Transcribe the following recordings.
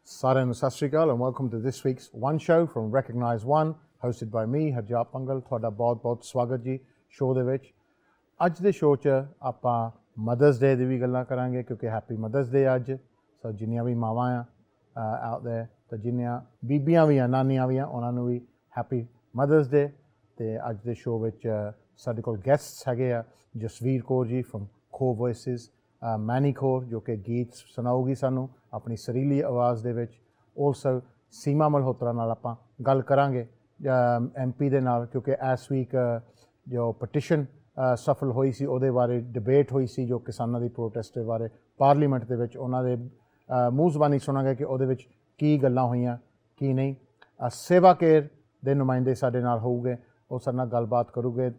Saran Sastrikal and welcome to this week's One Show from Recognize One, hosted by me, Harjap Bhangal. ਤੁਹਾਡਾ ਬਹੁਤ ਸਵਾਗਤ ਜੀ show ਦੇ ਵਿੱਚ। ਅੱਜ ਦੇ ਸ਼ੋਅ 'ਚ ਆਪਾਂ ਮਦਰਸ ਡੇ ਦੀ ਵੀ ਗੱਲਾਂ ਕਰਾਂਗੇ ਕਿਉਂਕਿ ਹੈਪੀ ਮਦਰਸ ਡੇ ਅੱਜ। ਸੋ ਜਿੰਨੀਆਂ ਵੀ ਮਾਵਾਂ ਆ ਆਊਟ ਦੇਅਰ ਤੇ ਜਿੰਨੀਆਂ ਬੀਬੀਆਂ ਵੀ ਆ ਨਾਨੀਆਂ ਵੀ ਆ ਉਹਨਾਂ ਨੂੰ ਵੀ ਹੈਪੀ ਮਦਰਸ ਡੇ। ਤੇ ਅੱਜ ਦੇ ਸ਼ੋਅ ਵਿੱਚ ਸਾਡੇ ਕੋਲ ਗੈਸਟਸ ਹੈਗੇ ਆ ਜਸਵੀਰ ਕੌਰ ਜੀ ਫਰਮ ਖੋ ਵੌਇਸਿਸ, मैनी खोर जो कि गीत सुनाऊगी सानू अपनी सरीली आवाज़ दे विच। ऑल्सो सीमा मल्होत्रा नाल आपां गल करांगे MP दे नाल क्योंकि इस वीक जो पटिशन सफल हुई सी उहदे बारे डिबेट हुई सी जो किसानां दी प्रोटेस्ट दे बारे पार्लीमेंट दे विच उहनां दे मूँह ज़बानी सुनांगे कि उहदे विच की गल्लां होईयां की नहीं। सेवा केयर दे नुमाइंदे साडे नाल होऊगे, ओह साडे नाल गलबात करूगे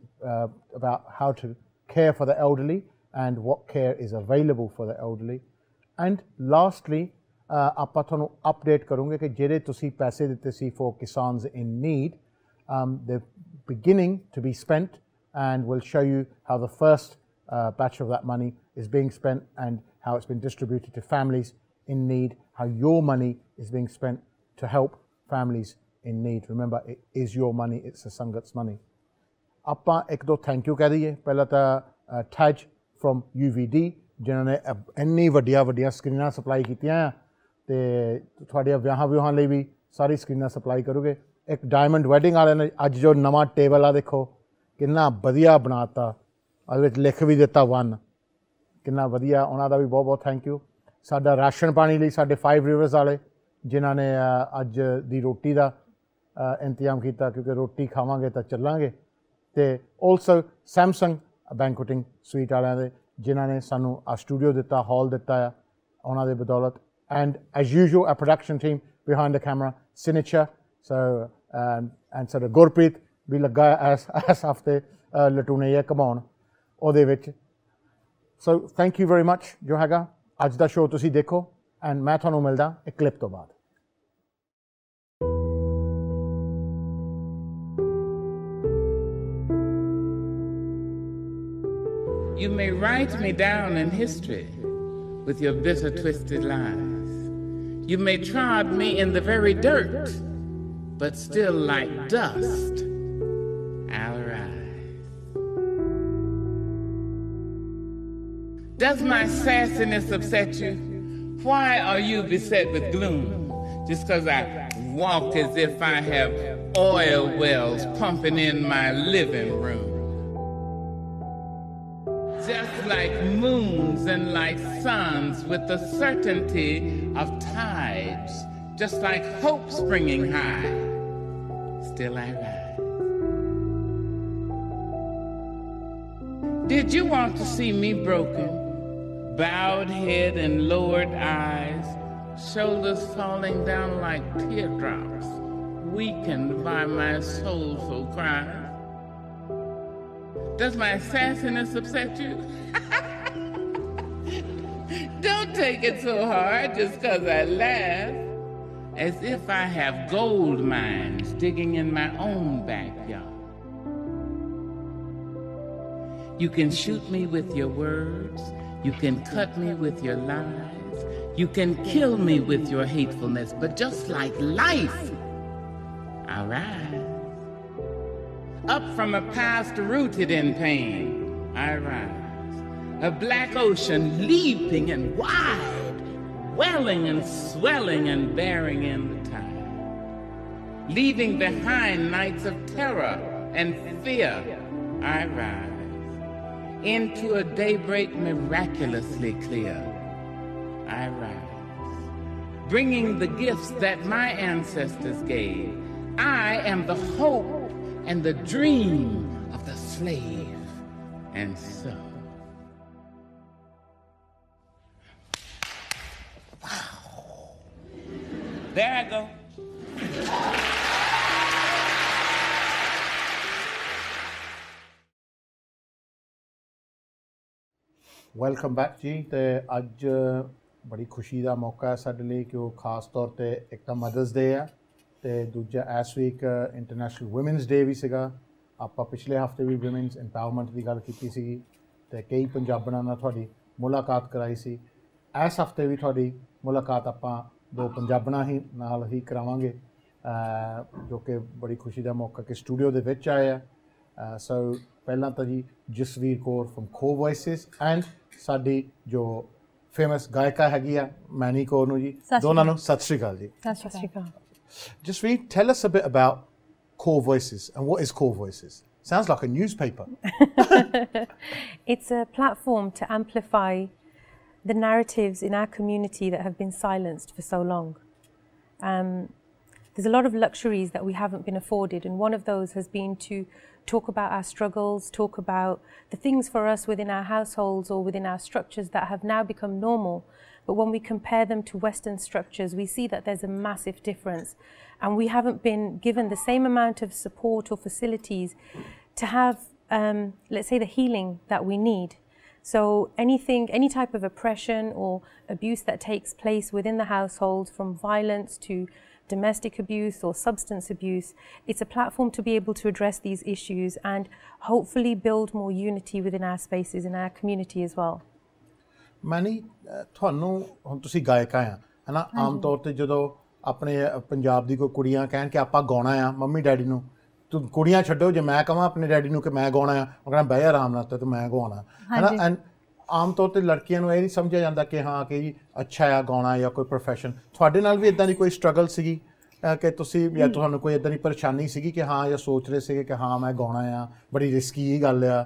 about how to care for the elderly and what care is available for the elderly. And lastly, ਆਪਾਂ ਤੁਹਾਨੂੰ update ਕਰੂੰਗੇ ਕਿ ਜਿਹੜੇ ਤੁਸੀਂ ਪੈਸੇ ਦਿੱਤੇ ਸੀ for Kisans in Need, they're beginning to be spent and we'll show you how the first batch of that money is being spent and how it's been distributed to families in need, how your money is being spent to help families in need. Remember, it is your money, it's the Sangat's money. ਆਪਾਂ ਇੱਕ ਦੋ thank you ਕਹਿ ਦਈਏ। ਪਹਿਲਾਂ ਤਾਂ ਠੱਜ from UVD ਜਿਨ੍ਹਾਂ ਨੇ ਇੰਨੀ ਵੱਡੀਆਂ ਸਕਰੀਨਾਂ ਸਪਲਾਈ ਕੀਤੀਆਂ ਆ ਤੇ ਤੁਹਾਡੇ ਵਿਆਹਾਂ ਲਈ ਵੀ ਸਾਰੀ ਸਕਰੀਨਾਂ ਸਪਲਾਈ ਕਰੋਗੇ। ਇੱਕ ਡਾਇਮੰਡ ਵੈਡਿੰਗ ਵਾਲਿਆਂ ਨੇ ਅੱਜ ਜੋ ਨਵਾਂ ਟੇਬਲ ਆ ਦੇਖੋ ਕਿੰਨਾ ਵਧੀਆ ਬਣਾਤਾ, ਉਹਦੇ ਵਿੱਚ ਲਿਖ ਵੀ ਦਿੱਤਾ 1, ਕਿੰਨਾ ਵਧੀਆ, ਉਹਨਾਂ ਦਾ ਵੀ ਬਹੁਤ ਥੈਂਕ ਯੂ। ਸਾਡਾ ਰਾਸ਼ਨ ਪਾਣੀ ਲਈ ਸਾਡੇ 5 ਰਿਵਰਸ ਵਾਲੇ ਜਿਨ੍ਹਾਂ ਨੇ ਅੱਜ ਦੀ ਰੋਟੀ ਦਾ ਇੰਤਜ਼ਾਮ ਕੀਤਾ ਕਿਉਂਕਿ ਰੋਟੀ ਖਾਵਾਂਗੇ ਤਾਂ ਚੱਲਾਂਗੇ। ਤੇ ਆਲਸੋ ਸੈਮਸੰਗ ਬੈਂਕੁਇਟਿੰਗ ਸੂਈਟ ਵਾਲਿਆਂ ਦੇ ਜਿਨ੍ਹਾਂ ਨੇ ਸਾਨੂੰ ਆ ਸਟੂਡੀਓ ਦਿੱਤਾ, ਹਾਲ ਦਿੱਤਾ ਆ, ਉਹਨਾਂ ਦੇ ਬਦੌਲਤ। And as usual a production team behind the camera signature and ਸਾਡਾ ਗੁਰਪ੍ਰੀਤ ਵੀ ਲੱਗਾ ਇਸ ਹਫ਼ਤੇ ਲਟੂਨੇ ਇਹ ਘਮਾਉਣ ਉਹਦੇ ਵਿੱਚ। So thank you very much ਜੋ ਹੈਗਾ। ਅੱਜ ਦਾ ਸ਼ੋਅ ਤੁਸੀਂ ਦੇਖੋ ਐਂਡ ਮੈਂ ਤੁਹਾਨੂੰ ਮਿਲਦਾ ਇੱਕ ਕਲਿੱਪ ਤੋਂ ਬਾਅਦ। You may write me down in history with your bitter, twisted lies. You may trod me in the very dirt, but still like dust, I'll rise. Does my sassiness upset you? Why are you beset with gloom? Just because I walk as if I have oil wells pumping in my living room. Just like moons and like suns with the certainty of tides, just like hope springing high, still I rise. Did you want to see me broken, bowed head and lowered eyes, shoulders falling down like teardrops, weakened by my soulful cries? Does my sassiness upset you? Don't take it so hard just because I laugh, as if I have gold mines digging in my own backyard. You can shoot me with your words, you can cut me with your lies, you can kill me with your hatefulness, but just like life, I rise. Up from a past rooted in pain, I rise. A black ocean leaping and wide, welling and swelling and bearing in the tide. Leaving behind nights of terror and fear, I rise. Into a daybreak miraculously clear, I rise. Bringing the gifts that my ancestors gave, I am the hope and the dream of the slave. And so, wow, there I go. Welcome back ਜੀ। ਤੇ ਅੱਜ ਬੜੀ ਖੁਸ਼ੀ ਦਾ ਮੌਕਾ ਹੈ ਸਾਡੇ ਲਈ ਕਿ ਉਹ ਖਾਸ ਤੌਰ 'ਤੇ ਇੱਕ ਤਾਂ ਮਦਰਸ ਡੇ ਆ ਤੇ ਦੂਜਾ ਇਸ ਵੀਕ ਇੰਟਰਨੈਸ਼ਨਲ ਵੂਮੈਨਸ ਡੇ ਵੀ ਸੀਗਾ। ਆਪਾਂ ਪਿਛਲੇ ਹਫ਼ਤੇ ਵੀ ਵੂਮੈਨਸ ਇੰਪਾਵਰਮੈਂਟ ਦੀ ਗੱਲ ਕੀਤੀ ਸੀਗੀ ਤੇ ਕਈ ਪੰਜਾਬਣਾਂ ਨਾਲ ਤੁਹਾਡੀ ਮੁਲਾਕਾਤ ਕਰਾਈ ਸੀ। ਇਸ ਹਫ਼ਤੇ ਵੀ ਤੁਹਾਡੀ ਮੁਲਾਕਾਤ ਆਪਾਂ दो पंजाबना ही नाल ही करावांगे जो कि बड़ी खुशी का मौका कि स्टूडियो दे विच आए आ सो पहला तो जी जसवीर कौर फ्रॉम खो वॉइसिस एंड साडी जो फेमस गायिका हैगी आ मैनी कौर नूं जी दोनों नूं सत श्री अकाल जी। सत श्री अकाल। Jasveer, tell us a bit about Core Voices and what is Core Voices? Sounds like a newspaper. It's a platform to amplify the narratives in our community that have been silenced for so long. There's a lot of luxuries that we haven't been afforded, and one of those has been to talk about our struggles, talk about the things for us within our households or within our structures that have now become normal. But when we compare them to Western structures, we see that there's a massive difference. And we haven't been given the same amount of support or facilities to have, let's say, the healing that we need. So any type of oppression or abuse that takes place within the household, from violence to domestic abuse or substance abuse, it's a platform to be able to address these issues and hopefully build more unity within our spaces, in our community as well. Mani, ਤੁਹਾਨੂੰ ਹੁਣ ਤੁਸੀਂ ਗਾਇਕਾ ਆ ਹਨਾ ਆਮ ਤੌਰ ਤੇ ਜਦੋਂ ਆਪਣੇ ਪੰਜਾਬ ਦੀ ਕੋਈ ਕੁੜੀਆਂ ਕਹਿਣ ਕਿ ਆਪਾਂ ਗਾਉਣਾ ਆ ਮੰਮੀ ਡੈਡੀ ਨੂੰ ਤੂੰ ਕੁੜੀਆਂ ਛੱਡੋ ਜੇ ਮੈਂ ਕਹਾਂ ਆਪਣੇ ਡੈਡੀ ਨੂੰ ਕਿ ਮੈਂ ਗਾਉਣਾ ਆ ਉਹ ਕਹਿੰਦਾ ਬਹਿ ਆਰਾਮ ਨਾਲ ਤੇ ਮੈਂ ਗਾਉਣਾ ਹਨਾ ਐਂਡ ਆਮ ਤੌਰ ਤੇ ਲੜਕੀਆਂ ਨੂੰ ਇਹ ਨਹੀਂ ਸਮਝਿਆ ਜਾਂਦਾ ਕਿ ਹਾਂ ਕਿ ਜੀ ਅੱਛਾ ਆ ਗਾਉਣਾ ਜਾਂ ਕੋਈ ਪ੍ਰੋਫੈਸ਼ਨ ਤੁਹਾਡੇ ਨਾਲ ਵੀ ਇਦਾਂ ਦੀ ਕੋਈ ਸਟਰਗਲ ਸੀਗੀ ਕਿ ਤੁਸੀਂ ਜਾਂ ਤੁਹਾਨੂੰ ਕੋਈ ਇਦਾਂ ਦੀ ਪਰੇਸ਼ਾਨੀ ਸੀਗੀ ਕਿ ਹਾਂ ਜਾਂ ਸੋਚ ਰਹੇ ਸੀਗੇ ਕਿ ਹਾਂ ਮੈਂ ਗਾਉਣਾ ਆ ਬੜੀ ਰਿਸਕੀ ਗੱਲ ਆ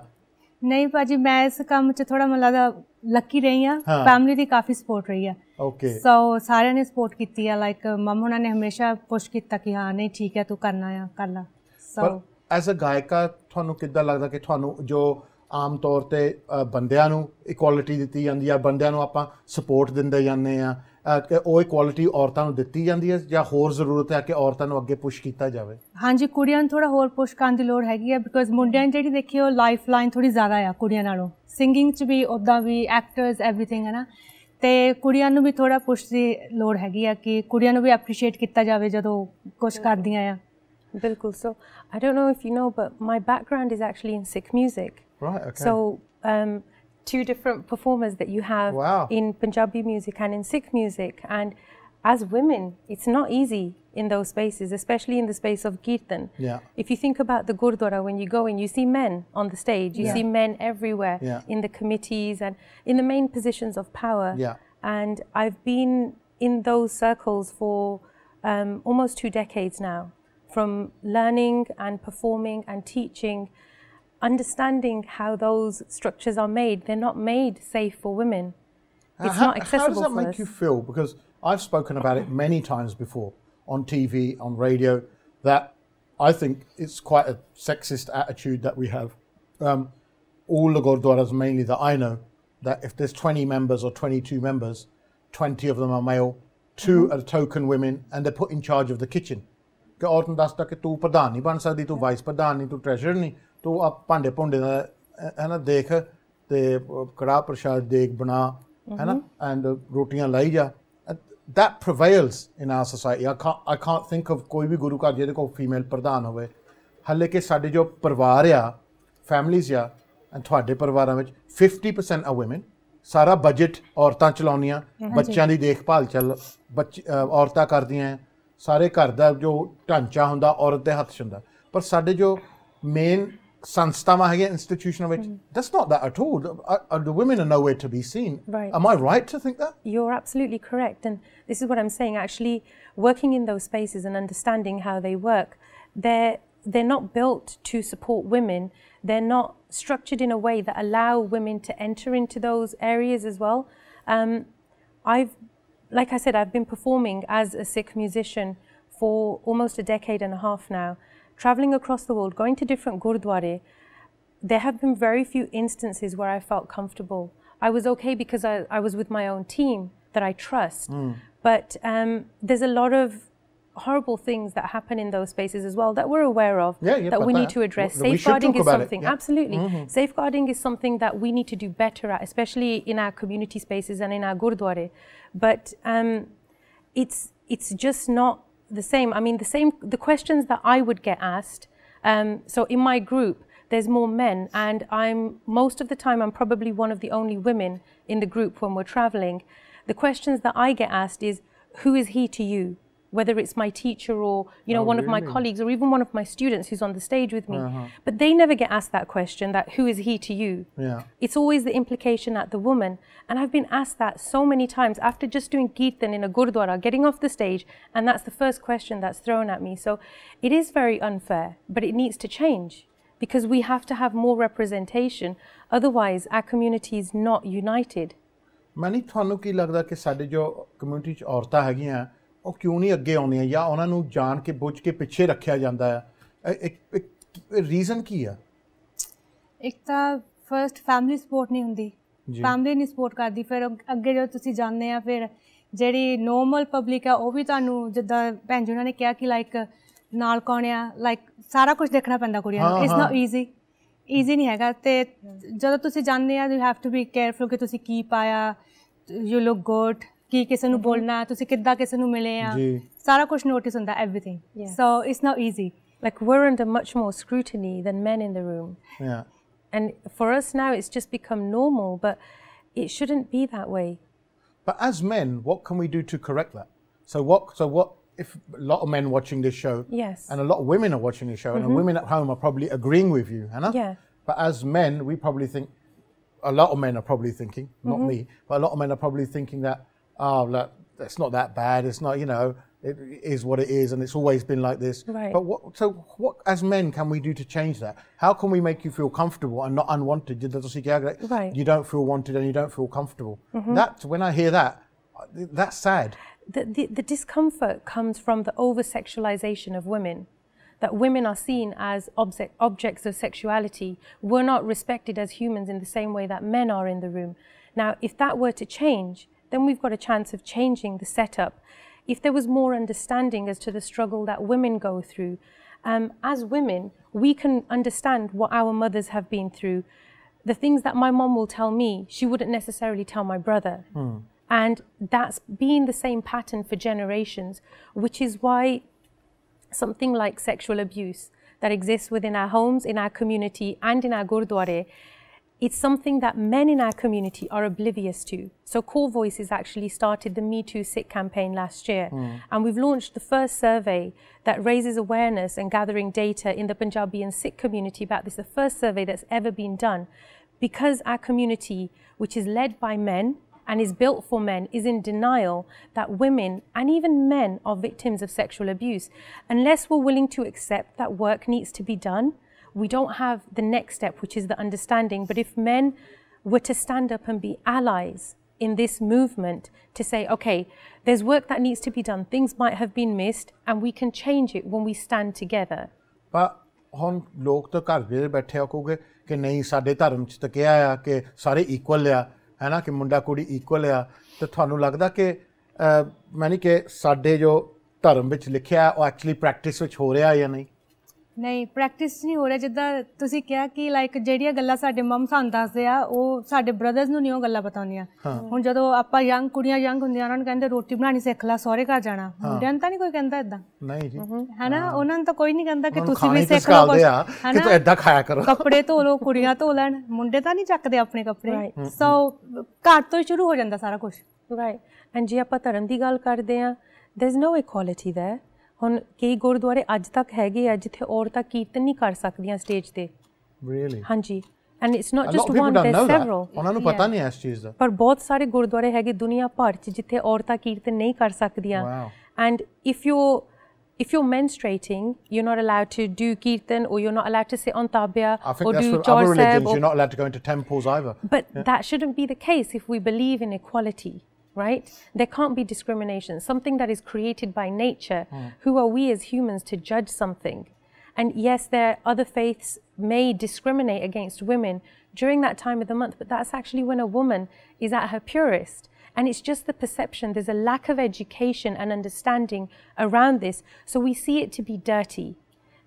नहीं भाजी मैं इस काम च थोड़ा मतलब लकी रही हाँ फैमिली की काफ़ी सपोर्ट रही है ओके सो सारे ने सपोर्ट की है लाइक मम होना ने हमेशा पुश किया कि हाँ नहीं ठीक है तू करना है कर ला सो एज अ गायका ਤੁਹਾਨੂੰ ਕਿੱਦਾਂ ਲੱਗਦਾ ਕਿ ਤੁਹਾਨੂੰ ਜੋ ਆਮ ਤੌਰ ਤੇ ਬੰਦਿਆਂ ਨੂੰ ਇਕੁਐਲਿਟੀ ਦਿੱਤੀ ਜਾਂਦੀ ਆ ਬੰਦਿਆਂ ਨੂੰ ਆਪਾਂ ਸਪੋਰਟ ਦਿੰਦੇ ਜਾਂਦੇ ਆ ਕਿ ਉਹ ਇਕੁਐਲਿਟੀ ਔਰਤਾਂ ਨੂੰ ਦਿੱਤੀ ਜਾਂਦੀ ਹੈ ਜਾਂ ਹੋਰ ਜ਼ਰੂਰਤ ਹੈ ਕਿ ਔਰਤਾਂ ਨੂੰ ਅੱਗੇ ਪੁਸ਼ ਕੀਤਾ ਜਾਵੇ ਹਾਂਜੀ ਕੁੜੀਆਂ ਨੂੰ ਥੋੜਾ ਹੋਰ ਪੁਸ਼ ਕਰਨ ਦੀ ਲੋੜ ਹੈਗੀ ਆ ਬਿਕੋਜ਼ ਮੁੰਡਿਆਂ ਦੀ ਜਿਹੜੀ ਦੇਖੀ ਉਹ ਲਾਈਫ ਲਾਈਨ ਥੋੜੀ ਜ਼ਿਆਦਾ ਆ ਕੁੜੀਆਂ ਨਾਲੋਂ ਸਿੰਗਿੰਗ 'ਚ ਵੀ ਉੱਦਾਂ ਵੀ ਐਕਟਰਸ ਐਵਰੀਥਿੰਗ ਹੈ ਨਾ ਤੇ ਕੁੜੀਆਂ ਨੂੰ ਵੀ ਥੋੜਾ ਪੁਸ਼ ਦੀ ਲੋੜ ਹੈਗੀ ਆ ਕਿ ਕੁੜੀਆਂ ਨੂੰ ਵੀ ਐਪਰੀਸ਼ੀਏਟ ਕੀਤਾ ਜਾਵੇ ਜਦੋਂ ਕੁਛ ਕਰਦੀਆਂ ਆ ਬਿਲਕੁਲ ਸੋ I don't know if you know but my background is actually in Sikh music. Right, okay. So two different performers that you have in Punjabi music and in Sikh music, and as women it's not easy in those spaces, especially in the space of kirtan. If you think about the gurdwara, when you go in you see men on the stage, you see men everywhere in the committees and in the main positions of power, and I've been in those circles for almost 2 decades now, from learning and performing and teaching, understanding how those structures are made. They're not made safe for women. It's not accessible for us. How does that make you feel? Because I've spoken about it many times before on TV, on radio, that I think it's quite a sexist attitude that we have. All the gurdwaras mainly that I know, that if there's 20 members or 22 members, 20 of them are male, 2 are token women, and they're put in charge of the kitchen. ਕਿ ਔਰਤ ਨੂੰ ਦੱਸਦਾ ਕਿ ਤੂੰ ਪ੍ਰਧਾਨ ਨਹੀਂ ਬਣ ਸਕਦੀ ਤੂੰ ਵਾਈਸ ਪ੍ਰਧਾਨ ਨਹੀਂ ਤੂੰ ਟ੍ਰੈਜਰਰ ਨਹੀਂ ਤੂੰ ਆ ਭਾਂਡੇ ਭੁੰਡੇ ਦਾ ਹੈ ਨਾ ਦੇਖ ਤੇ ਕੜਾਹ ਪ੍ਰਸ਼ਾਦ ਦੇਖ ਬਣਾ ਹੈ ਨਾ ਐਂਡ ਰੋਟੀਆਂ ਲਾਈ ਜਾ that prevails in our society. I can't think of ਕੋਈ ਵੀ ਗੁਰੂ ਘਰ ਜਿਹਦੇ ਕੋਲ ਫੀਮੇਲ ਪ੍ਰਧਾਨ ਹੋਵੇ ਹਾਲੇ ਕਿ ਸਾਡੇ ਜੋ ਪਰਿਵਾਰ ਆ ਫੈਮਲੀਜ਼ ਆ ਐਂਡ ਤੁਹਾਡੇ ਪਰਿਵਾਰਾਂ ਵਿੱਚ 50% ਆ women ਸਾਰਾ ਬਜਟ ਔਰਤਾਂ ਚਲਾਉਂਦੀਆਂ ਬੱਚਿਆਂ ਦੀ ਦੇਖਭਾਲ ਔਰਤਾਂ ਕਰਦੀਆਂ ਸਾਰੇ ਘਰ ਦਾ ਜੋ ਢਾਂਚਾ ਹੁੰਦਾ ਔਰਤ ਦੇ ਹੱਥ 'ਚ ਹੁੰਦਾ ਪਰ ਸਾਡੇ ਜੋ ਮੇਨ ਸੰਸਥਾਵਾਂ ਹੈਗੀਆਂ ਇੰਸਟੀਟਿਊਸ਼ਨਾਂ ਵਿੱਚ that's not that at all. The women are nowhere to be seen. Right. Am I right to think that? You're absolutely correct, and this is what I'm saying. Actually, working in those spaces and understanding how they work, they're not built to support women. They're not structured in a way that allow women to enter into those areas as well. Like I said, I've been performing as a Sikh musician for almost a decade and a half now, traveling across the world, going to different gurdware. There have been very few instances where I felt comfortable. I was okay because I was with my own team that I trust. But there's a lot of horrible things that happen in those spaces as well that we're aware of, that we need to address. Safeguarding is something, absolutely. Safeguarding is something that we need to do better at, especially in our community spaces and in our gurdware. But it's just not the same. I mean, the questions that I would get asked, so in my group, there's more men, and most of the time I'm probably one of the only women in the group when we're traveling. The questions that I get asked is, who is he to you? Whether it's my teacher or, you know, one of my colleagues or even one of my students who's on the stage with me. But they never get asked that question, that who is he to you? It's always the implication at the woman. And I've been asked that so many times after just doing kirtan in a gurdwara, getting off the stage, and that's the first question that's thrown at me. So it is very unfair, but it needs to change because we have to have more representation. Otherwise, our community is not united. Mani ਤੁਹਾਨੂੰ ਕੀ ਲੱਗਦਾ ਕਿ ਸਾਡੇ ਜੋ community 'ਚ ਔਰਤਾਂ ਹੈਗੀਆਂ ਉਹ ਕਿਉਂ ਨਹੀਂ ਅੱਗੇ ਆਉਂਦੀਆਂ ਜਾਂ ਉਹਨਾਂ ਨੂੰ ਜਾਣ ਕੇ ਬੁੱਝ ਕੇ ਪਿੱਛੇ ਰੱਖਿਆ ਜਾਂਦਾ ਹੈ ਇੱਕ ਰੀਜ਼ਨ ਕੀ ਆ ਇੱਕ ਤਾਂ ਫਰਸਟ ਫੈਮਿਲੀ ਸਪੋਰਟ ਨਹੀਂ ਹੁੰਦੀ ਫੈਮਿਲੀ ਨਹੀਂ ਸਪੋਰਟ ਕਰਦੀ ਫਿਰ ਅੱਗੇ ਜਦੋਂ ਤੁਸੀਂ ਜਾਂਦੇ ਆ ਫਿਰ ਜਿਹੜੀ ਨੋਰਮਲ ਪਬਲਿਕ ਆ ਉਹ ਵੀ ਤੁਹਾਨੂੰ ਜਿੱਦਾਂ ਭੈਣ ਜੀ ਉਹਨਾਂ ਨੇ ਕਿਹਾ ਕਿ ਲਾਈਕ ਨਾਲ ਕੌਣ ਆ ਲਾਈਕ ਸਾਰਾ ਕੁਝ ਦੇਖਣਾ ਪੈਂਦਾ ਕੁੜੀਆਂ ਨੂੰ ਇਟਸ ਨਾਟ ਈਜ਼ੀ ਨਹੀਂ ਹੈਗਾ ਅਤੇ ਜਦੋਂ ਤੁਸੀਂ ਜਾਂਦੇ ਆ you have to be careful ਕਿ ਤੁਸੀਂ ਕੀ ਪਾਇਆ ਯੂ ਲੁੱਕ ਗੁੱਡ ਕੀ ਕਿਸੇ ਨੂੰ ਬੋਲਣਾ ਤੁਸੀਂ ਕਿੱਦਾਂ ਕਿਸੇ ਨੂੰ ਮਿਲੇ ਆ ਸਾਰਾ ਕੁਝ ਨੋਟਿਸ ਹੁੰਦਾ everything so it's not easy Like we're under much more scrutiny than men in the room. And for us now it's just become normal, but it shouldn't be that way. But as men, what can we do to correct that? So what if a lot of men watching this show and a lot of women are watching this show and the women at home are probably agreeing with you, Hannah? But as men, we probably think, a lot of men are probably thinking, not me, but a lot of men are probably thinking that, oh, look, it's not that bad, it's not, you know, it is what it is and it's always been like this. But what as men can we do to change that? How can we make you feel comfortable and not unwanted? You don't feel wanted and you don't feel comfortable. That, when I hear that, that's sad. The discomfort comes from the over-sexualization of women, that women are seen as objects of sexuality. We're not respected as humans in the same way that men are in the room. Now, if that were to change, then we've got a chance of changing the setup. If there was more understanding as to the struggle that women go through, as women, we can understand what our mothers have been through. The things that my mom will tell me, she wouldn't necessarily tell my brother. And that's been the same pattern for generations, which is why something like sexual abuse that exists within our homes, in our community, and in our gurdwara, it's something that men in our community are oblivious to. So Core Voices actually started the Me Too Sikh campaign last year. And we've launched the first survey that raises awareness and gathering data in the Punjabi and Sikh community about this, the first survey that's ever been done. Because our community, which is led by men and is built for men, is in denial that women and even men are victims of sexual abuse. Unless we're willing to accept that work needs to be done, we don't have the next step, which is the understanding. But if men were to stand up and be allies in this movement to say, okay, there's work that needs to be done, things might have been missed, and we can change it when we stand together. But ਹੁਣ ਲੋਕ ਤਾਂ ਘਰ ਦੇ ਬੈਠੇ ਆ ਕਹੋਗੇ ਕਿ ਨਹੀਂ ਸਾਡੇ ਧਰਮ 'ਚ ਤਾਂ ਕਿਹਾ ਆ ਕਿ ਸਾਰੇ ਇਕੁਅਲ ਆ ਹੈ ਨਾ ਕਿ ਮੁੰਡਾ ਕੁੜੀ ਇਕੁਅਲ ਆ ਤੇ ਤੁਹਾਨੂੰ ਲੱਗਦਾ ਕਿ ਮੈਨੀ ਕਿ ਸਾਡੇ ਜੋ ਧਰਮ ਵਿੱਚ ਲਿਖਿਆ ਉਹ ਐਕਚੁਅਲੀ ਪ੍ਰੈਕਟਿਸ ਵਿੱਚ ਹੋ ਰਿਹਾ ਜਾਂ ਨਹੀਂ ਨਹੀਂ ਪ੍ਰੈਕਟਿਸ ਨਹੀਂ ਹੋ ਰਿਹਾ ਜਿੱਦਾਂ ਤੁਸੀਂ ਕਿਹਾ ਕਿ ਲਾਈਕ ਜਿਹੜੀਆਂ ਗੱਲਾਂ ਸਾਡੇ ਮਮ ਸਾਨੂੰ ਦੱਸਦੇ ਆ ਉਹ ਸਾਡੇ ਬ੍ਰਦਰਸ ਨੂੰ ਨਹੀਂ ਉਹ ਗੱਲਾਂ ਪਤਾ ਹੁੰਦੀਆਂ ਹੁਣ ਜਦੋਂ ਆਪਾਂ ਕੁੜੀਆਂ ਯੰਗ ਹੁੰਦੀਆਂ ਉਹਨਾਂ ਨੂੰ ਕਹਿੰਦੇ ਰੋਟੀ ਬਣਾਉਣੀ ਸਿੱਖ ਲਾ ਸਹੁਰੇ ਘਰ ਜਾਣਾ ਮੁੰਡਿਆਂ ਨੂੰ ਤਾਂ ਨਹੀਂ ਕੋਈ ਕਹਿੰਦਾ ਏਦਾਂ ਨਹੀਂ ਜੀ ਹੈ ਨਾ ਉਹਨਾਂ ਨੂੰ ਤਾਂ ਕੋਈ ਨਹੀਂ ਕਹਿੰਦਾ ਕਿ ਤੁਸੀਂ ਵੀ ਸਿੱਖ ਲਓ ਕੁਛ ਹੈ ਨਾ ਏਦਾਂ ਖਾਇਆ ਕਰੋ ਕੱਪੜੇ ਧੋ ਲਓ ਕੁੜੀਆਂ ਧੋ ਲੈਣ ਮੁੰਡੇ ਤਾਂ ਨਹੀਂ ਚੱਕਦੇ ਆਪਣੇ ਕੱਪੜੇ ਸੋ ਘਰ ਤੋਂ ਹੀ ਸ਼ੁਰੂ ਹੋ ਜਾਂਦਾ ਸਾਰਾ ਕੁਛ ਰਾਈਟ ਐਂਡ ਜੇ ਆਪਾਂ ਧਰਮ ਦੀ ਗੱਲ ਕਰਦੇ ਹਾਂ ਦੇयर इज नो ਇਕੁਐਲਿਟੀ देयर ਹੁਣ ਕਈ ਗੁਰਦੁਆਰੇ ਅੱਜ ਤੱਕ ਹੈਗੇ ਆ ਜਿੱਥੇ ਔਰਤਾਂ ਕੀਰਤਨ ਨਹੀਂ ਕਰ ਸਕਦੀਆਂ ਸਟੇਜ ਤੇ ਰੀਅਲੀ ਹਾਂਜੀ and it's not just one there several ਉਹਨਾਂ ਨੂੰ ਪਤਾ ਨਹੀਂ ਇਸ ਚੀਜ਼ ਦਾ ਪਰ ਬਹੁਤ ਸਾਰੇ ਗੁਰਦੁਆਰੇ ਹੈਗੇ ਦੁਨੀਆ ਭਰ 'ਚ ਜਿੱਥੇ ਔਰਤਾਂ ਕੀਰਤਨ ਨਹੀਂ ਕਰ ਸਕਦੀਆਂ and if you're menstruating, you're not allowed to do kirtan or you're not allowed to sit on tabia or do chor sahib. You're not allowed to go into temples either. But that shouldn't be the case if we believe in equality, right? There can't be discrimination. Something that is created by nature. Who are we as humans to judge something? And yes, other faiths may discriminate against women during that time of the month, but that's actually when a woman is at her purest. And it's just the perception. There's a lack of education and understanding around this. So we see it to be dirty.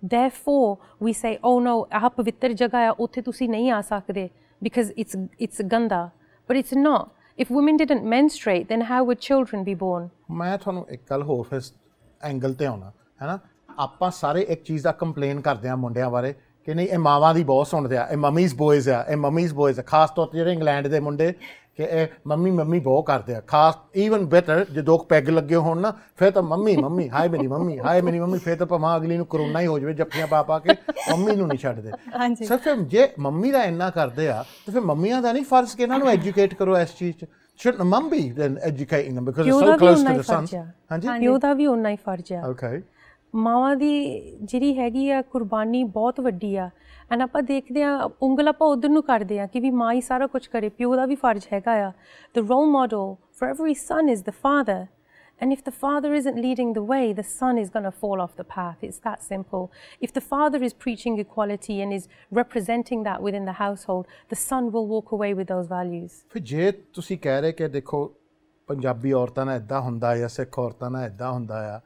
Therefore, we say, oh no, aha pavitr jagah hai, utthe tusi nahi aa sakde because it's ganda. But it's not. If women didn't menstruate, then how would children be born? ਮੈਂ ਤੁਹਾਨੂੰ ਇੱਕ ਗੱਲ ਹੋਰ ਫਿਰ angle ਤੇ ਆਉਣਾ ਹੈ ਨਾ ਆਪਾਂ ਸਾਰੇ ਇੱਕ ਚੀਜ਼ ਦਾ ਕੰਪਲੇਨ ਕਰਦੇ ਆ ਮੁੰਡਿਆਂ ਬਾਰੇ ਕਿ ਨਹੀਂ ਇਹ ਮਾਵਾਂ ਦੀ ਬਹੁਤ ਸੁਣਦੇ ਆ ਇਹ ਮਮੀਜ਼ ਬੋਇਜ਼ ਆ ਖਾਸ ਤੌਰ ਤੇ ਜਿਹੜੇ ਇੰਗਲੈਂਡ ਦੇ ਮੁੰਡੇ ਕਿ ਇਹ ਮੰਮੀ ਮੰਮੀ ਬਹੁਤ ਕਰਦੇ ਆ ਖਾਸ ਈਵਨ ਬੈਟਰ ਜੇ ਦੋ ਪੈਗ ਲੱਗੇ ਹੋਣ ਨਾ ਫਿਰ ਤਾਂ ਮੰਮੀ ਮੰਮੀ ਹਾਏ ਮੇਰੀ ਮੰਮੀ ਫਿਰ ਤਾਂ ਭਾਵੇਂ ਅਗਲੀ ਨੂੰ ਕਰੋਨਾ ਹੀ ਹੋ ਜਾਵੇ ਜੱਫੀਆਂ ਪਾ ਪਾ ਕੇ ਮੰਮੀ ਨੂੰ ਨਹੀਂ ਛੱਡਦੇ ਸਰ ਫਿਰ ਜੇ ਮੰਮੀ ਦਾ ਇੰਨਾ ਕਰਦੇ ਆ ਤਾਂ ਫਿਰ ਮੰਮੀਆਂ ਦਾ ਨਹੀਂ ਫਰਜ਼ ਕਿ ਇਹਨਾਂ ਨੂੰ ਐਜੂਕੇਟ ਕਰੋ ਇਸ ਚੀਜ਼ 'ਚ shouldn't mum be then educating them because it's so close to the sons ਹਾਂਜੀ ਪਿਓ ਦਾ ਵੀ ਓਨਾ ਹੀ ਫਰਜ਼ ਆ okay ਮਾਵਾਂ ਦੀ ਜਿਹੜੀ ਹੈਗੀ ਆ ਕੁਰਬਾਨੀ ਬਹੁਤ ਵੱਡੀ ਆ ਐਂਡ ਆਪਾਂ ਦੇਖਦੇ ਹਾਂ ਉਂਗਲ ਆਪਾਂ ਉੱਧਰ ਨੂੰ ਕਰਦੇ ਹਾਂ ਕਿ ਵੀ ਮਾਂ ਹੀ ਸਾਰਾ ਕੁਝ ਕਰੇ ਪਿਓ ਦਾ ਵੀ ਫਰਜ਼ ਹੈਗਾ ਆ the role model for every son is the father and if the father isn't leading the way the son is going to fall off the path it's that simple if the father is preaching equality and is representing that within the household the son will walk away with those values ਫਿਰ ਜੇ ਤੁਸੀਂ ਕਹਿ ਰਹੇ ਕਿ ਦੇਖੋ ਪੰਜਾਬੀ ਔਰਤਾਂ ਨਾਲ ਇੱਦਾਂ ਹੁੰਦਾ ਜਾਂ ਸਿੱਖ ਔਰਤਾਂ ਨਾਲ ਇੱਦਾਂ ਹੁੰਦਾ ਆ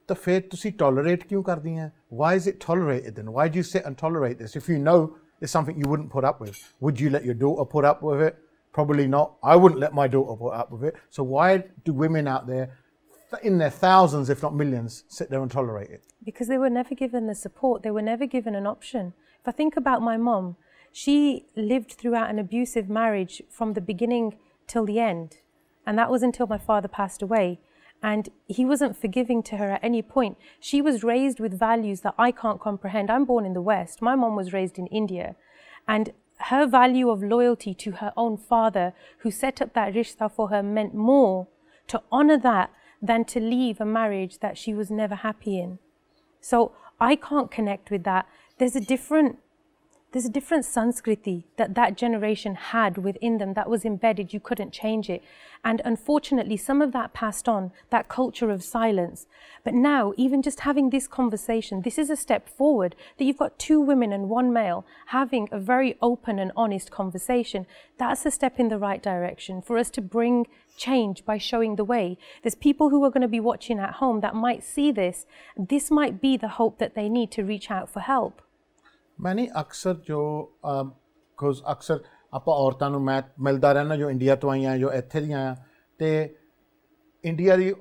ਤਾਂ ਫਿਰ ਤੁਸੀਂ tolerate ਕਿਉਂ ਕਰਦੀਆਂ why is it tolerated then why do you sit and tolerate this if you know it's something you wouldn't put up with would you let your daughter put up with it probably not I wouldn't let my daughter put up with it so why do women out there in their thousands if not millions sit there and tolerate it because they were never given the support they were never given an option if I think about my mom she lived throughout an abusive marriage from the beginning till the end and that was until my father passed away and he wasn't forgiving to her at any point. She was raised with values that I can't comprehend. I'm born in the West. My mom was raised in India. And her value of loyalty to her own father, who set up that rishta for her, meant more to honor that than to leave a marriage that she was never happy in. So I can't connect with that. There's a different sanskriti that generation had within them that was embedded. You couldn't change it. And unfortunately, some of that passed on, that culture of silence. But now, even just having this conversation, this is a step forward, that you've got two women and one male having a very open and honest conversation. That's a step in the right direction for us to bring change by showing the way. There's people who are going to be watching at home that might see this. This might be the hope that they need to reach out for help. ਮੈਂ ਨਹੀਂ ਅਕਸਰ ਜੋ because ਅਕਸਰ ਆਪਾਂ ਔਰਤਾਂ ਨੂੰ ਮੈਂ ਮਿਲਦਾ ਰਹਿੰਦਾ ਜੋ ਇੰਡੀਆ ਤੋਂ ਆਈਆਂ ਜੋ ਇੱਥੇ ਦੀਆਂ ਆ ਅਤੇ ਇੰਡੀਆ ਦੀ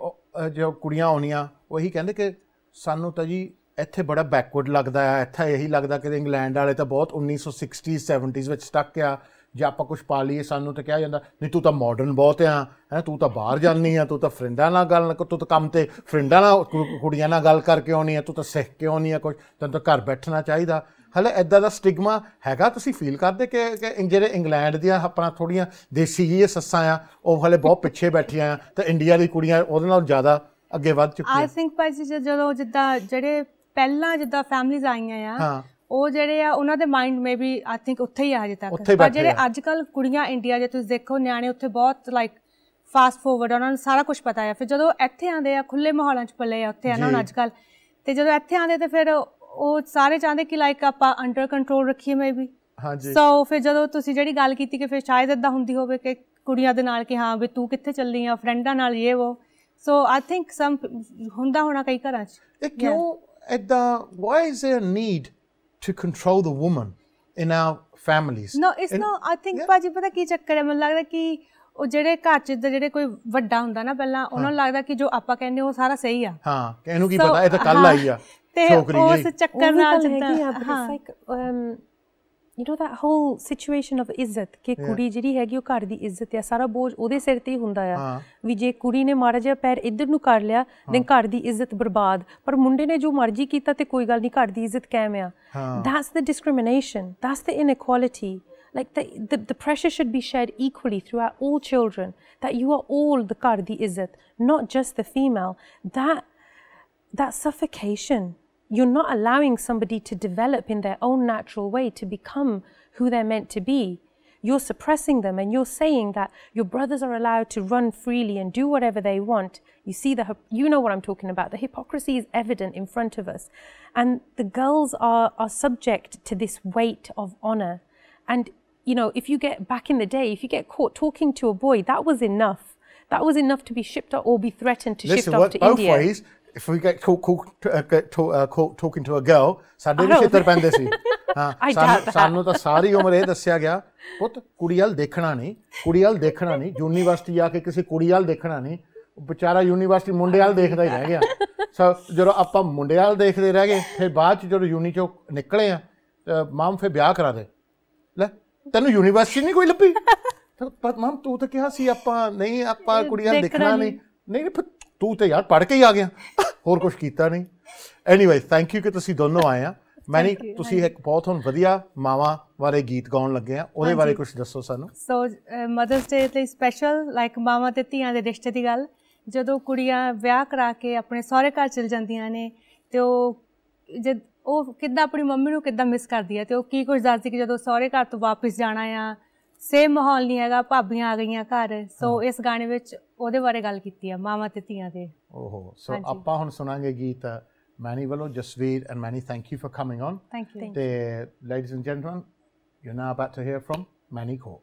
ਜੋ ਕੁੜੀਆਂ ਆਉਣੀਆਂ ਉਹੀ ਕਹਿੰਦੇ ਕਿ ਸਾਨੂੰ ਤਾਂ ਜੀ ਇੱਥੇ ਬੜਾ ਬੈਕਵਰਡ ਲੱਗਦਾ ਆ ਇੱਥੇ ਇਹੀ ਲੱਗਦਾ ਕਿ ਇੰਗਲੈਂਡ ਵਾਲੇ ਤਾਂ ਬਹੁਤ 1960s 70s ਵਿੱਚ ਸਟੱਕ ਆ ਜੇ ਆਪਾਂ ਕੁਛ ਪਾ ਲਈਏ ਸਾਨੂੰ ਤਾਂ ਕਿਹਾ ਜਾਂਦਾ ਨਹੀਂ ਤੂੰ ਤਾਂ ਮਾਡਰਨ ਬਹੁਤ ਆ ਹੈ ਤੂੰ ਤਾਂ ਬਾਹਰ ਜਾਂਦੀ ਆ ਤੂੰ ਤਾਂ ਫਰੈਂਡਾਂ ਨਾਲ ਗੱਲ ਤੂੰ ਤਾਂ ਕੰਮ 'ਤੇ ਫਰੈਂਡਾਂ ਨਾਲ ਕੁੜੀਆਂ ਨਾਲ ਗੱਲ ਕਰਕੇ ਆਉਣੀ ਆ ਤੂੰ ਤਾਂ ਸਿੱਖ ਕੇ ਆਉਣੀ ਆ ਕੁਛ ਤੈਨੂੰ ਤਾਂ ਘਰ ਬੈਠਣਾ ਚਾਹੀਦਾ ਹਾਲੇ ਇੱਦਾਂ ਦਾ ਸਟਿਗਮਾ ਹੈਗਾ ਤੁਸੀਂ ਫੀਲ ਕਰਦੇ ਕਿ ਜਿਹੜੇ ਇੰਗਲੈਂਡ ਦੀਆਂ ਆਪਣਾ ਥੋੜ੍ਹੀਆਂ ਦੇਸੀ ਜਿਹੀ ਸੱਸਾਂ ਆ ਉਹ ਹਾਲੇ ਬਹੁਤ ਪਿੱਛੇ ਬੈਠੀਆਂ ਆ ਅਤੇ ਇੰਡੀਆ ਦੀ ਕੁੜੀਆਂ ਉਹਦੇ ਨਾਲ ਜ਼ਿਆਦਾ ਅੱਗੇ ਵੱਧ ਚੁੱਕੀਆਂ ਆਈ ਥਿੰਕ ਭਾਜੀ ਜਦੋਂ ਜਿੱਦਾਂ ਜਿਹੜੇ ਪਹਿਲਾਂ ਜਿੱਦਾਂ ਫੈਮਲੀਜ਼ ਆਈਆਂ ਆ ਉਹ ਜਿਹੜੇ ਆ ਉਹਨਾਂ ਦੇ ਮਾਈਂਡ ਮੇ ਬੀ ਆਈ ਥਿੰਕ ਉੱਥੇ ਹੀ ਆ ਹਜੇ ਤੱਕ ਪਰ ਜਿਹੜੇ ਅੱਜ ਕੱਲ੍ਹ ਕੁੜੀਆਂ ਇੰਡੀਆ ਜੇ ਤੁਸੀਂ ਦੇਖੋ ਨਿਆਣੇ ਉੱਥੇ ਬਹੁਤ ਲਾਈਕ ਫਾਸਟ ਫੋਰਵਰਡ ਉਹਨਾਂ ਨੂੰ ਸਾਰਾ ਕੁਛ ਪਤਾ ਆ ਫਿਰ ਜਦੋਂ ਇੱਥੇ ਆਉਂਦੇ ਆ ਖੁੱਲ੍ਹੇ ਮਾਹੌਲਾਂ 'ਚ ਪਲੇ ਆ ਉੱਥੇ ਆ ਨਾ ਹੁਣ ਅੱਜ ਕੱਲ੍ਹ ਅਤੇ ਜਦੋਂ ਇੱਥੇ ਆਉਂਦੇ ਤਾਂ ਫਿਰ ਉਹ ਸਾਰੇ ਚਾਹੁੰਦੇ ਕਿ ਲਾਈਕ ਆਪਾਂ ਅੰਡਰ ਕੰਟਰੋਲ ਰੱਖੀਏ ਮੇ ਵੀ ਸੋ ਫਿਰ ਜਦੋਂ ਤੁਸੀਂ ਜਿਹੜੀ ਗੱਲ ਕੀਤੀ ਕਿ ਫਿਰ ਸ਼ਾਇਦ ਇੱਦਾਂ ਹੁੰਦੀ ਹੋਵੇ ਕਿ ਕੁੜੀਆਂ ਦੇ ਨਾਲ ਕਿ ਹਾਂ ਵੀ ਤੂੰ ਕਿੱਥੇ ਚੱਲਦੀ ਆ ਫਰੈਂਡਾਂ ਨਾਲ ਇਹ ਵੋ ਸੋ ਆਈ ਥਿੰਕ ਸਮ ਹੁੰਦਾ ਹੋਣਾ ਕਈ ਘਰਾਂ 'ਚ ਇਹ ਕਿਉਂ ਇੱਦਾਂ Y is there need to control the woman in our families no it's not I think ਭਾਜੀ ਪਤਾ ਕੀ ਚੱਕਰ ਹੈ ਮੈਨੂੰ ਲੱਗਦਾ ਕਿ ਉਹ ਜਿਹੜੇ ਘਰ 'ਚ ਜਿਹੜੇ ਕੋਈ ਵੱਡਾ ਹੁੰਦਾ ਨਾ ਪਹਿਲਾਂ ਉਹਨਾਂ ਨੂੰ ਲੱਗਦਾ ਕਿ ਜੋ ਆਪਾਂ ਕਹਿੰਦੇ ਉਹ ਸਾਰਾ ਸਹੀ ਆ ਹਾਂ ਕਿ ਇਹਨੂੰ ਕੀ ਪਤਾ ਇਹ ਤਾਂ ਕੱਲ ਆਈ ਆ ਛੋਕਰੀ ਉਸ ਚੱਕਰ ਨਾਲ ਜਿੱਦਾਂ you know that whole situation of ਇੱਜ਼ਤ ਕਿ ਕੁੜੀ ਜਿਹੜੀ ਹੈਗੀ ਉਹ ਘਰ ਦੀ ਇੱਜ਼ਤ ਆ ਸਾਰਾ ਬੋਝ ਉਹਦੇ ਸਿਰ ਤੇ ਹੀ ਹੁੰਦਾ ਆ ਵੀ ਜੇ ਕੁੜੀ ਨੇ ਮਾੜਾ ਜਿਹਾ ਪੈਰ ਇੱਧਰ ਨੂੰ ਕਰ ਲਿਆ then ਘਰ ਦੀ ਇੱਜ਼ਤ ਬਰਬਾਦ ਪਰ ਮੁੰਡੇ ਨੇ ਜੋ ਮਰਜ਼ੀ ਕੀਤਾ ਤੇ ਕੋਈ ਗੱਲ ਨਹੀਂ ਘਰ ਦੀ ਇੱਜ਼ਤ ਕਾਇਮ ਆ that's the discrimination that's the inequality like the pressure should be shared equally throughout all children that you are all the ਘਰ ਦੀ ਇੱਜ਼ਤ not just the female that suffocation you're not allowing somebody to develop in their own natural way to become who they're meant to be. You're suppressing them and you're saying that your brothers are allowed to run freely and do whatever they want. You see you know what I'm talking about. The hypocrisy is evident in front of us. And the girls are subject to this weight of honor. And, you know, if you get back in the day, if you get caught talking to a boy, that was enough. That was enough to be shipped off or be threatened to shift off to India. Both ways. If we get caught talking to a girl, ਸਾਡੇ ਵੀ ਛੇਤਰ ਪੈਂਦੇ ਸੀ ਸਾਨੂੰ ਤਾਂ ਸਾਰੀ ਉਮਰ ਇਹ ਦੱਸਿਆ ਗਿਆ ਪੁੱਤ ਕੁੜੀ ਵੱਲ ਦੇਖਣਾ ਨਹੀਂ ਯੂਨੀਵਰਸਿਟੀ ਜਾ ਕੇ ਕਿਸੇ ਕੁੜੀ ਵੱਲ ਦੇਖਣਾ ਨਹੀਂ ਵਿਚਾਰਾ ਯੂਨੀਵਰਸਿਟੀ ਮੁੰਡੇ ਵੱਲ ਦੇਖਦਾ ਹੀ ਰਹਿ ਗਿਆ ਸੋ ਜਦੋਂ ਆਪਾਂ ਮੁੰਡੇ ਵੱਲ ਦੇਖਦੇ ਰਹਿ ਗਏ ਫਿਰ ਬਾਅਦ 'ਚ ਜਦੋਂ ਯੂਨੀ 'ਚੋਂ ਨਿਕਲੇ ਆ ਮਾਮ ਫਿਰ ਵਿਆਹ ਕਰਾ ਦੇ ਲੈ ਤੈਨੂੰ ਯੂਨੀਵਰਸਿਟੀ ਨਹੀਂ ਕੋਈ ਲੱਭੀ ਪਰ ਮੈਮ ਤੂੰ ਤਾਂ ਕਿਹਾ ਸੀ ਆਪਾਂ ਨਹੀਂ ਆਪਾਂ ਕੁੜੀਆਂ ਦੇਖਣਾ ਨਹੀਂ ਨਹੀਂ ਫਿਰ ਤੂੰ ਤੇ ਯਾਰ ਪੜ੍ਹ ਕੇ ਹੀ ਆ ਗਿਆ ਹੋਰ ਕੁਝ ਕੀਤਾ ਨਹੀਂ ਐਨੀਵੇ ਥੈਂਕ ਯੂ ਕਿ ਤੁਸੀਂ ਦੋਨੋਂ ਆਏ ਆ ਮੈਨੀ ਤੁਸੀਂ ਇੱਕ ਬਹੁਤ ਹੁਣ ਵਧੀਆ ਮਾਵਾਂ ਬਾਰੇ ਗੀਤ ਗਾਉਣ ਲੱਗੇ ਆ ਉਹਦੇ ਬਾਰੇ ਕੁਝ ਦੱਸੋ ਸਾਨੂੰ ਸੋ ਮਦਰਸ ਡੇ ਲਈ ਸਪੈਸ਼ਲ ਲਾਈਕ ਮਾਵਾਂ ਤੇ ਧੀਆਂ ਦੇ ਰਿਸ਼ਤੇ ਦੀ ਗੱਲ ਜਦੋਂ ਕੁੜੀਆਂ ਵਿਆਹ ਕਰਾ ਕੇ ਆਪਣੇ ਸਹੁਰੇ ਘਰ ਚਲ ਜਾਂਦੀਆਂ ਨੇ ਤੇ ਉਹ ਕਿੱਦਾਂ ਆਪਣੀ ਮੰਮੀ ਨੂੰ ਕਿੱਦਾਂ ਮਿਸ ਕਰਦੀ ਹੈ ਤੇ ਉਹ ਕੀ ਕੁਝ ਦੱਸਦੀ ਕਿ ਜਦੋਂ ਸਹੁਰੇ ਘਰ ਤੋਂ ਵਾਪਸ ਜਾਣਾ ਆ ਸੇਮ ਮਾਹੌਲ ਨਹੀਂ ਹੈਗਾ ਭਾਬੀਆਂ ਆ ਗਈਆਂ ਘਰ ਸੋ ਇਸ ਗਾਣੇ ਵਿੱਚ ਉਹਦੇ ਬਾਰੇ ਗੱਲ ਕੀਤੀ ਆ ਮਾਵਾਂ ਤੇ ਧੀਆਂ ਦੇ ਓਹੋ ਸੋ ਆਪਾਂ ਹੁਣ ਸੁਣਾਂਗੇ ਗੀਤ ਮੈਨੀ ਵੱਲੋਂ Jasvir and Manny thank you for coming on thank you ਤੇ ladies and gentleman you now about to hear from Manny ਕੋ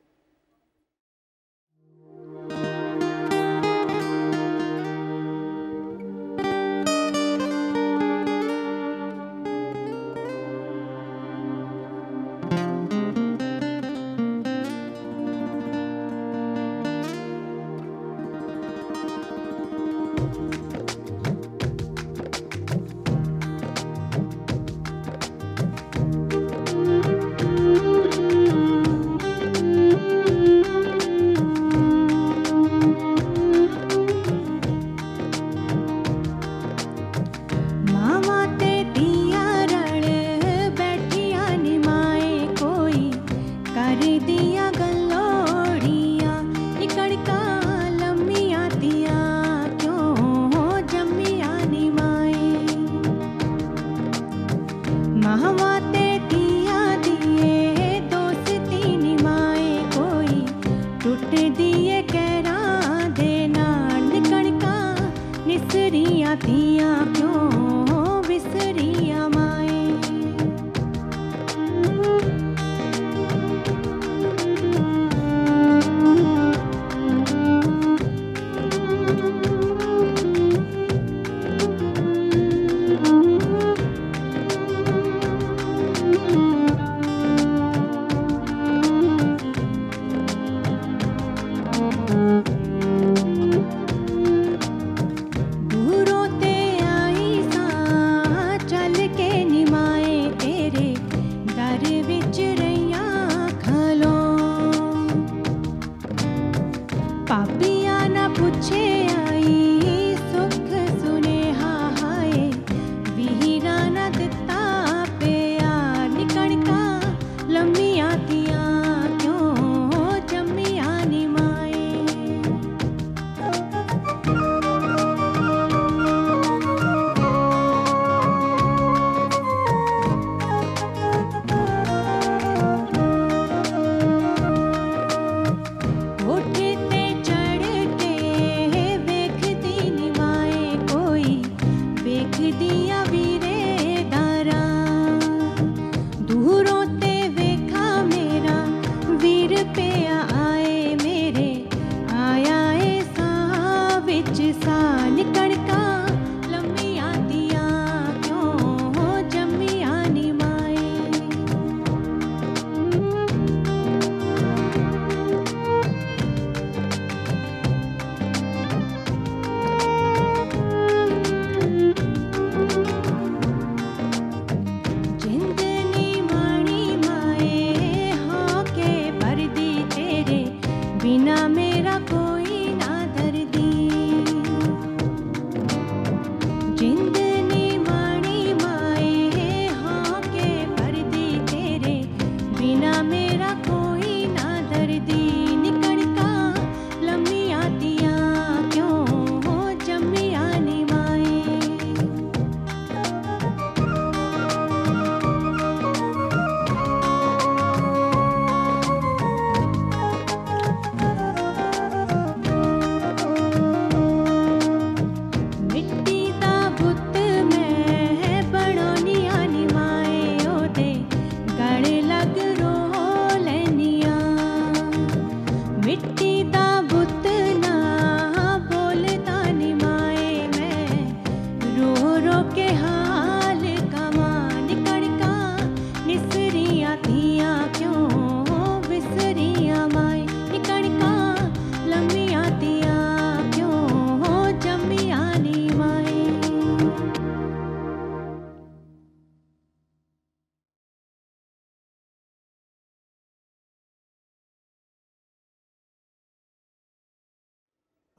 चल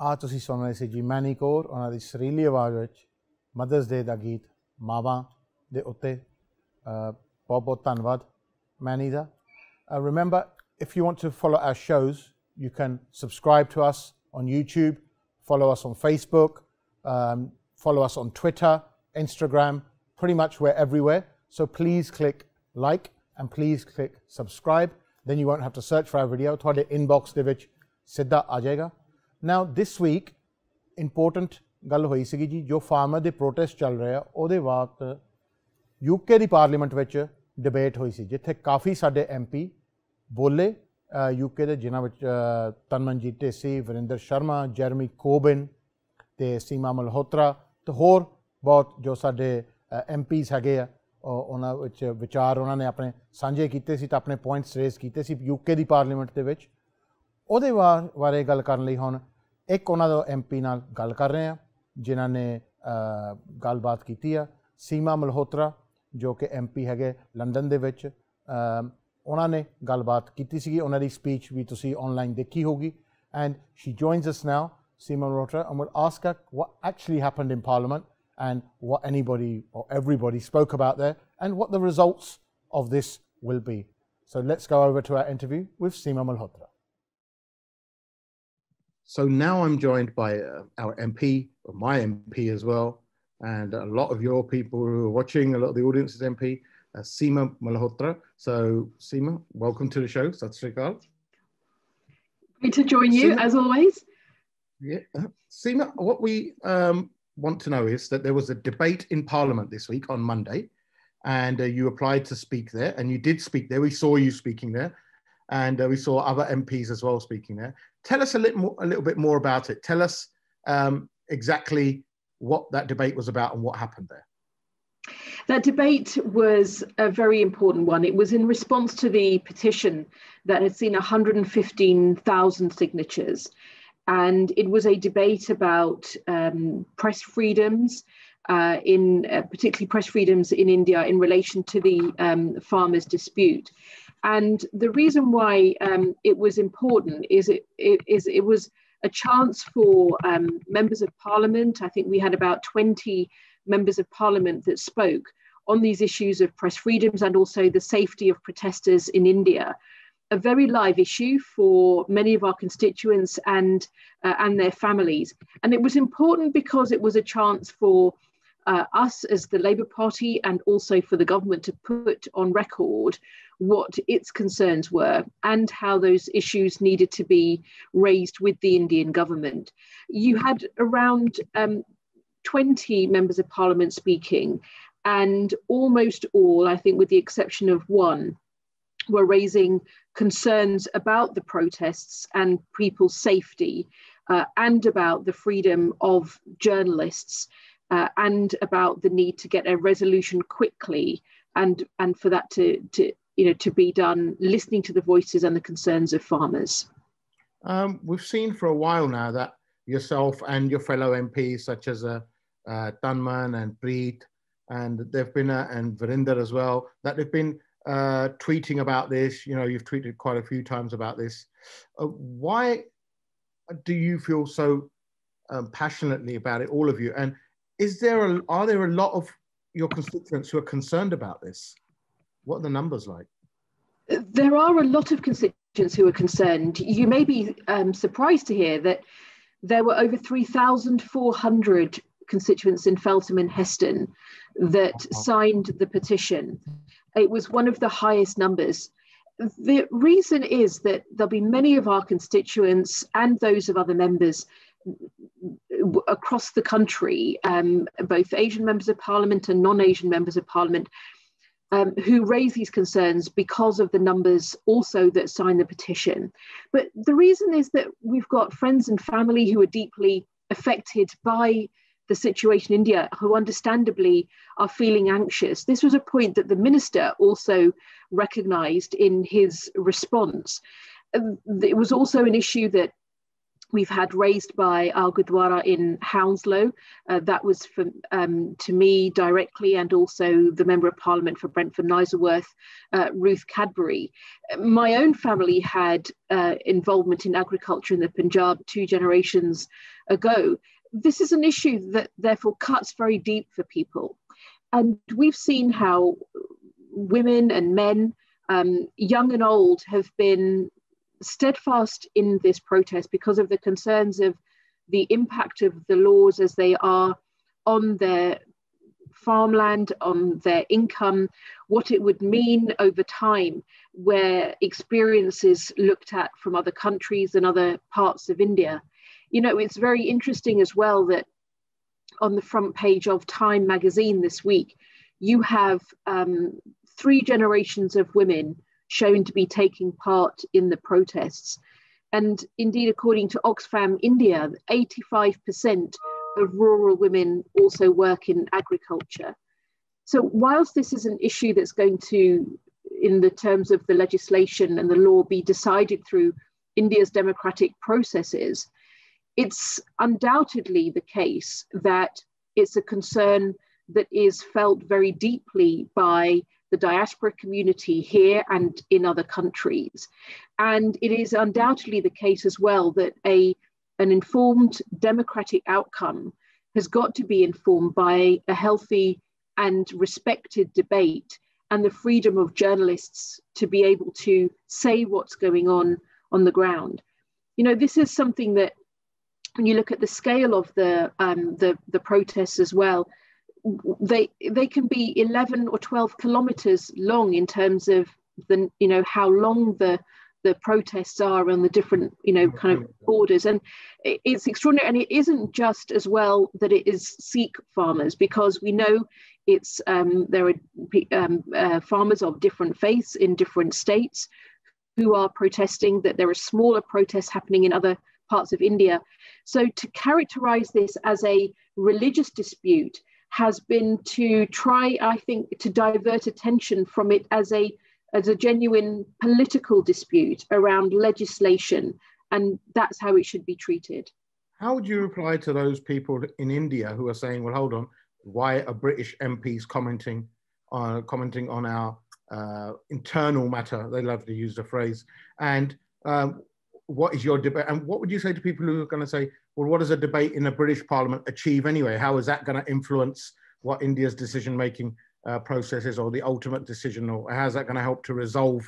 ਆ ਤੁਸੀਂ ਸੁਣ ਰਹੇ ਸੀ ਜੀ ਮੈਨੀ ਕੌਰ ਉਹਨਾਂ ਦੀ ਸੁਰੀਲੀ ਆਵਾਜ਼ ਵਿੱਚ ਮਦਰਸ ਡੇ ਦਾ ਗੀਤ ਮਾਵਾਂ ਦੇ ਉੱਤੇ ਬਹੁਤ ਬਹੁਤ ਧੰਨਵਾਦ ਮੈਨੀ ਦਾ remember if you want to follow our shows you can subscribe to us on YouTube, follow us on Facebook, follow us on Twitter, Instagram, pretty much we're everywhere, so please click like and please click subscribe, then you won't have to search for our video ਤੁਹਾਡੇ inbox ਦੇ ਵਿੱਚ ਸਿੱਧਾ ਆ ਜਾਏਗਾ Now this week important ਗੱਲ ਹੋਈ ਸੀਗੀ ਜੀ ਜੋ ਫਾਰਮਰ ਦੇ ਪ੍ਰੋਟੈਸਟ ਚੱਲ ਰਹੇ ਆ ਉਹਦੇ ਵਕਤ ਯੂਕੇ ਦੀ ਪਾਰਲੀਮੈਂਟ ਵਿੱਚ ਡਿਬੇਟ ਹੋਈ ਸੀ ਜਿੱਥੇ ਕਾਫੀ ਸਾਡੇ ਐਮਪੀ ਬੋਲੇ ਯੂਕੇ ਦੇ ਜਿਨ੍ਹਾਂ ਵਿੱਚ ਤਨਮਨਜੀਤ ਢੇਸੀ ਵਰਿੰਦਰ ਸ਼ਰਮਾ ਜੈਰਮੀ ਕੋਬਿਨ ਤੇ ਸੀਮਾ ਮਲਹੋਤਰਾ ਤੇ ਹੋਰ ਬਹੁਤ ਜੋ ਸਾਡੇ ਐਮਪੀਜ਼ ਹੈਗੇ ਆ ਉਹਨਾਂ ਵਿੱਚ ਵਿਚਾਰ ਉਹਨਾਂ ਨੇ ਆਪਣੇ ਸਾਂਝੇ ਕੀਤੇ ਸੀ ਤਾਂ ਆਪਣੇ ਪੁਆਇੰਟਸ ਰੇਜ਼ ਕੀਤੇ ਸੀ ਯੂਕੇ ਦੀ ਪਾਰਲੀਮੈਂਟ ਦੇ ਵਿੱਚ ਉਹਦੇ ਬਾਰੇ ਗੱਲ ਕਰਨ ਲਈ ਹੁਣ ਇੱਕ ਉਹਨਾਂ ਦਾ ਐਮਪੀ ਨਾਲ ਗੱਲ ਕਰ ਰਹੇ ਹਾਂ ਜਿਨ੍ਹਾਂ ਨੇ ਗੱਲਬਾਤ ਕੀਤੀ ਆ ਸੀਮਾ ਮਲਹੋਤਰਾ ਜੋ ਕਿ ਐਮਪੀ ਹੈਗੇ ਲੰਡਨ ਦੇ ਵਿੱਚ ਉਹਨਾਂ ਨੇ ਗੱਲਬਾਤ ਕੀਤੀ ਸੀਗੀ ਉਹਨਾਂ ਦੀ ਸਪੀਚ ਵੀ ਤੁਸੀਂ ਆਨਲਾਈਨ ਦੇਖੀ ਹੋਗੀ and she joins us now Seema Malhotra and will ask her what actually happened in parliament and what anybody or everybody spoke about there and what the results of this will be. So let's go over to our interview with Seema Malhotra. So now I'm joined by our MP, or my MP as well, and a lot of your people who are watching, a lot of the audience is MP, Seema Malhotra. So Seema, welcome to the show. Sat Sri Akal. Great to join you, Seema, as always. Yeah. Seema, what we want to know is that there was a debate in Parliament this week on Monday, and you applied to speak there, and you did speak there. We saw you speaking there. And we saw other MPs as well speaking there. Tell us a little bit more about it. Tell us exactly what that debate was about and what happened there. That debate was a very important one. It was in response to the petition that had seen 115,000 signatures. And it was a debate about press freedoms, particularly press freedoms in India in relation to the farmers' dispute. And the reason why it was important is it was a chance for members of parliament. I think we had about 20 members of parliament that spoke on these issues of press freedoms and also the safety of protesters in India. A very live issue for many of our constituents and their families. And it was important because it was a chance for us as the Labour Party and also for the government to put on record what its concerns were and how those issues needed to be raised with the Indian government. You had around 20 members of parliament speaking, and almost all, I think with the exception of one, were raising concerns about the protests and people's safety and about the freedom of journalists and about the need to get a resolution quickly and for that to be done, listening to the voices and the concerns of farmers. We've seen for a while now that yourself and your fellow MPs, such as Tanman and Preet, and they've been, and Varinder as well, that they've been tweeting about this. You know, you've tweeted quite a few times about this. Why do you feel so passionately about it, all of you? And are there a lot of your constituents who are concerned about this? What are the numbers like? There are a lot of constituents who are concerned. You may be surprised to hear that there were over 3,400 constituents in Feltham and Heston that signed the petition. It was one of the highest numbers. The reason is that there'll be many of our constituents and those of other members across the country, both Asian members of parliament and non-Asian members of parliament, who raise these concerns because of the numbers also that sign the petition. But the reason is that we've got friends and family who are deeply affected by the situation in India, who understandably are feeling anxious. This was a point that the minister also recognised in his response. It was also an issue that we've had raised by our Gurdwara in Hounslow. That was to me directly, and also the Member of Parliament for Brentford Kniselworth, Ruth Cadbury. My own family had involvement in agriculture in the Punjab 2 generations ago. This is an issue that therefore cuts very deep for people. And we've seen how women and men, young and old, have been steadfast in this protest because of the concerns of the impact of the laws as they are on their farmland, on their income, what it would mean over time, where experiences looked at from other countries and other parts of India. You know, it's very interesting as well that on the front page of Time magazine this week, you have 3 generations of women shown to be taking part in the protests. And indeed, according to Oxfam India, 85% of rural women also work in agriculture. So whilst this is an issue that's going to, in the terms of the legislation and the law, be decided through India's democratic processes, it's undoubtedly the case that it's a concern that is felt very deeply by the diaspora community here and in other countries. And it is undoubtedly the case as well that an informed democratic outcome has got to be informed by a healthy and respected debate and the freedom of journalists to be able to say what's going on the ground. You know, this is something that, when you look at the scale of the protests as well, they can be 11 or 12 kilometers long in terms of the, you know, how long the protests are on the different, you know, kind of borders. And it's extraordinary. And it isn't just as well that it is Sikh farmers, because we know it's there are farmers of different faiths in different states who are protesting, that there are smaller protests happening in other parts of India. So to characterize this as a religious dispute has been to try, I think, to divert attention from it as a genuine political dispute around legislation, and that's how it should be treated. How would you reply to those people in India who are saying, well, hold on, why are British MPs commenting on our internal matter? They love to use the phrase. And what is your debate? And what would you say to people who are going to say, well, what does a debate in a British Parliament achieve anyway? How is that going to influence what India's decision-making process is, or the ultimate decision, or how is that going to help to resolve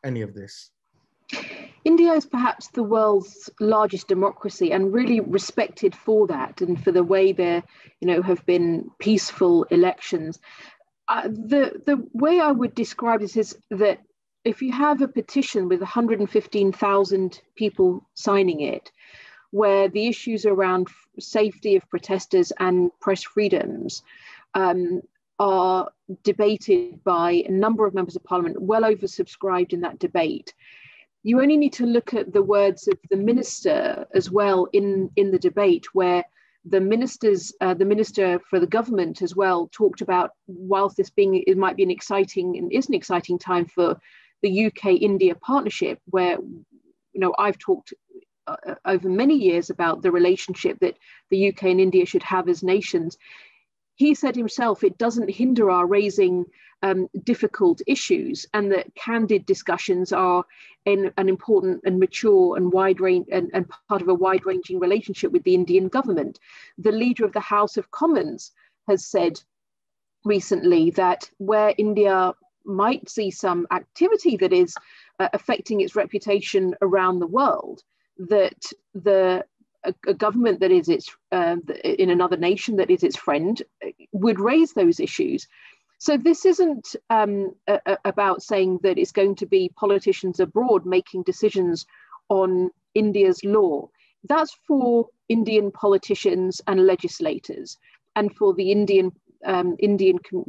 any of this? India is perhaps the world's largest democracy, and really respected for that, and for the way there, you know, have been peaceful elections. The way I would describe this is that if you have a petition with 115,000 people signing it, where the issues around safety of protesters and press freedoms are debated by a number of members of parliament, well oversubscribed in that debate, you only need to look at the words of the minister as well in the debate, where the minister for the government as well talked about, whilst it might be an exciting and is an exciting time for the UK-India partnership, where, you know, I've talked over many years about the relationship that the UK and India should have as nations. He said himself, it doesn't hinder our raising difficult issues, and that candid discussions are an important and mature and wide range and part of a wide-ranging relationship with the Indian government. The leader of the House of Commons has said recently that where India might see some activity that is affecting its reputation around the world, that a government that is its in another nation that is its friend would raise those issues. So this isn't about saying that it's going to be politicians abroad making decisions on India's law. That's for Indian politicians and legislators, and for the Indian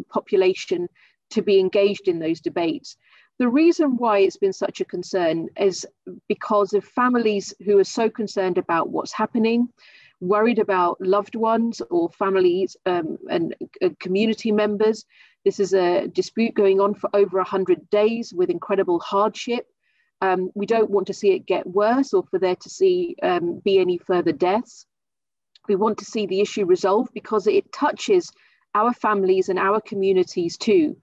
population to be engaged in those debates. The reason why it's been such a concern is because of families who are so concerned about what's happening, worried about loved ones or families and community members. This is a dispute going on for over 100 days with incredible hardship. We don't want to see it get worse or for there to be any further deaths. We want to see the issue resolved because it touches our families and our communities too.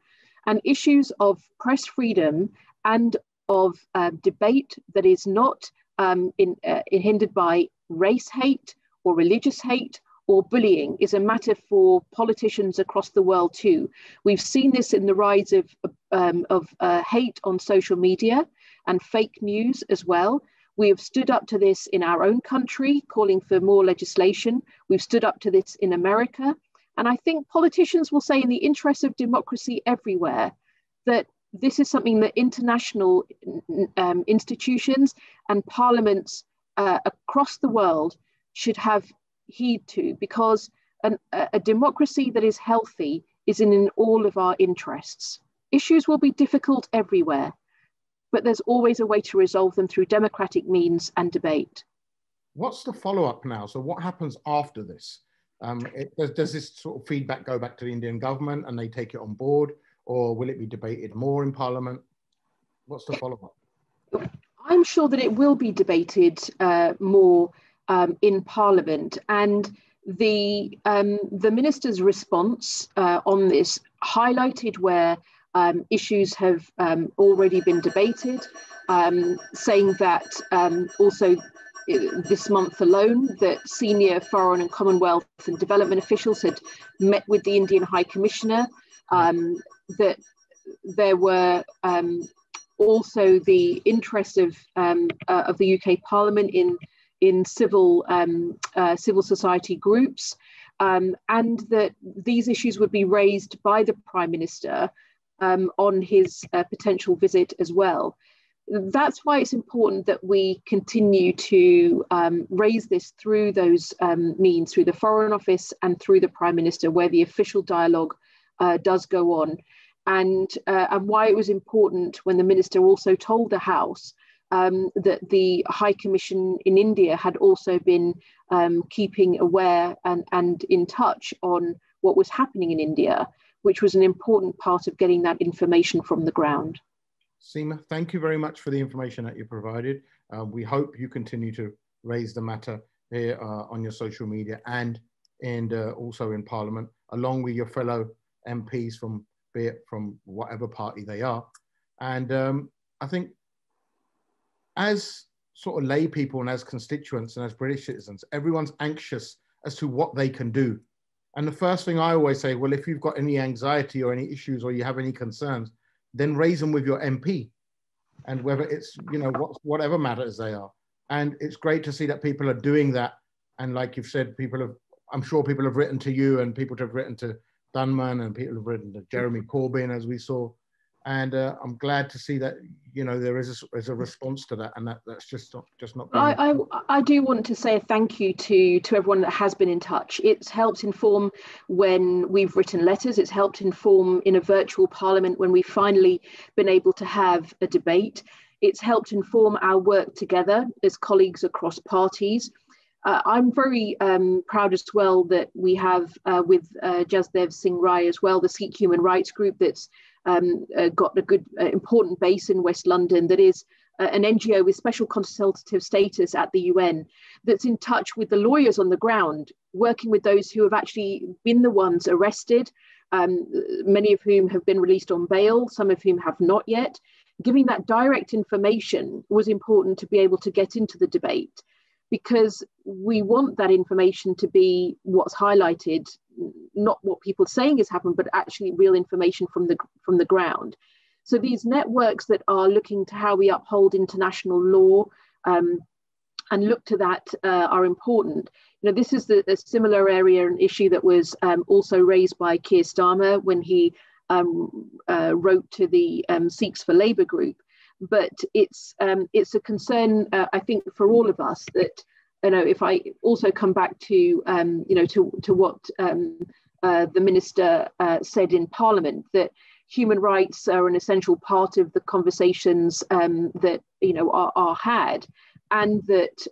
And issues of press freedom and of debate that is not hindered by race hate or religious hate or bullying is a matter for politicians across the world too. We've seen this in the rise of hate on social media and fake news as well. We have stood up to this in our own country, calling for more legislation. We've stood up to this in America. And I think politicians will say in the interest of democracy everywhere that this is something that international institutions and parliaments across the world should have heed to, because a democracy that is healthy is in all of our interests. Issues will be difficult everywhere, but there's always a way to resolve them through democratic means and debate. What's the follow-up now? So what happens after this? Does this sort of feedback go back to the Indian government and they take it on board, or will it be debated more in Parliament? What's the follow-up? I'm sure that it will be debated more in Parliament, and the minister's response on this highlighted where issues have already been debated, saying that also this month alone that senior foreign and Commonwealth and development officials had met with the Indian High Commissioner, that there were also the interest of the UK Parliament in civil society groups, and that these issues would be raised by the Prime Minister on his potential visit as well. That's why it's important that we continue to raise this through those means, through the Foreign Office and through the Prime Minister, where the official dialogue does go on. And why it was important when the Minister also told the House that the High Commission in India had also been keeping aware and in touch on what was happening in India, which was an important part of getting that information from the ground. Seema, thank you very much for the information that you provided. We hope you continue to raise the matter here on your social media and also in Parliament, along with your fellow MPs from whatever party they are. And I think as sort of lay people and as constituents and as British citizens, everyone's anxious as to what they can do. And the first thing I always say, well, if you've got any anxiety or any issues or you have any concerns, then raise them with your MP, and whether it's, whatever matters they are. And it's great to see that people are doing that. And like you've said, I'm sure people have written to you, and people have written to Dunman, and people have written to Jeremy Corbyn, as we saw. And I'm glad to see that, there is a response to that, and that's just not. I do want to say a thank you to everyone that has been in touch. It's helped inform when we've written letters. It's helped inform in a virtual Parliament when we've finally been able to have a debate. It's helped inform our work together as colleagues across parties. I'm very proud as well that we have with Jasdev Singh Rai as well, the Sikh Human Rights Group that's got a good important base in West London, that is an NGO with special consultative status at the UN, that's in touch with the lawyers on the ground, working with those who have actually been the ones arrested, many of whom have been released on bail, some of whom have not yet. Giving that direct information was important to be able to get into the debate, because we want that information to be what's highlighted, not what people are saying has happened, but actually real information from the ground. So these networks that are looking to how we uphold international law and look to that are important. This is a similar area and issue that was also raised by Keir Starmer when he wrote to the Sikhs for Labour group. But it's a concern, I think, for all of us that, if I also come back to, to what the Minister said in Parliament, that human rights are an essential part of the conversations that, are had, and that,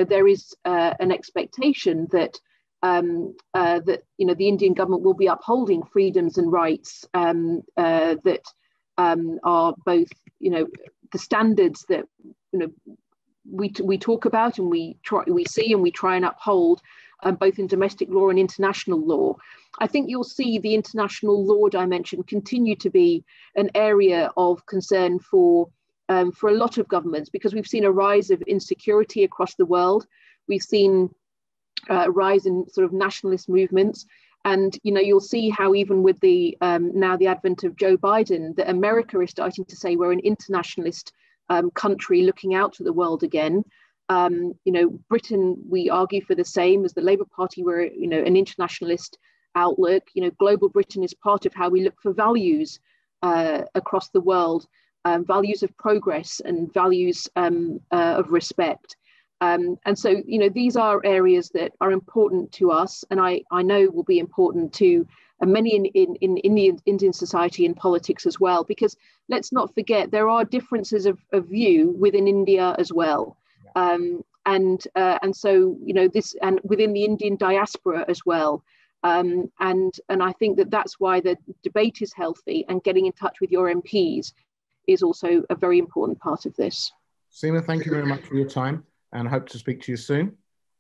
there is an expectation that, that, the Indian government will be upholding freedoms and rights that are both, standards that we talk about and we see and we try and uphold, both in domestic law and international law. I think you'll see the international law dimension continue to be an area of concern for a lot of governments, because we've seen a rise of insecurity across the world. We've seen a rise in sort of nationalist movements. And, you'll see how even with the now the advent of Joe Biden, that America is starting to say we're an internationalist country looking out to the world again. Britain, we argue for the same as the Labour Party. We're, an internationalist outlook. Global Britain is part of how we look for values across the world, values of progress and values of respect. And so, these are areas that are important to us, and I know will be important to many in the Indian society and politics as well, because let's not forget there are differences of view within India as well. And so, this, and within the Indian diaspora as well. And I think that's why the debate is healthy, and getting in touch with your MPs is also a very important part of this. Seema, thank you very much for your time, and I hope to speak to you soon.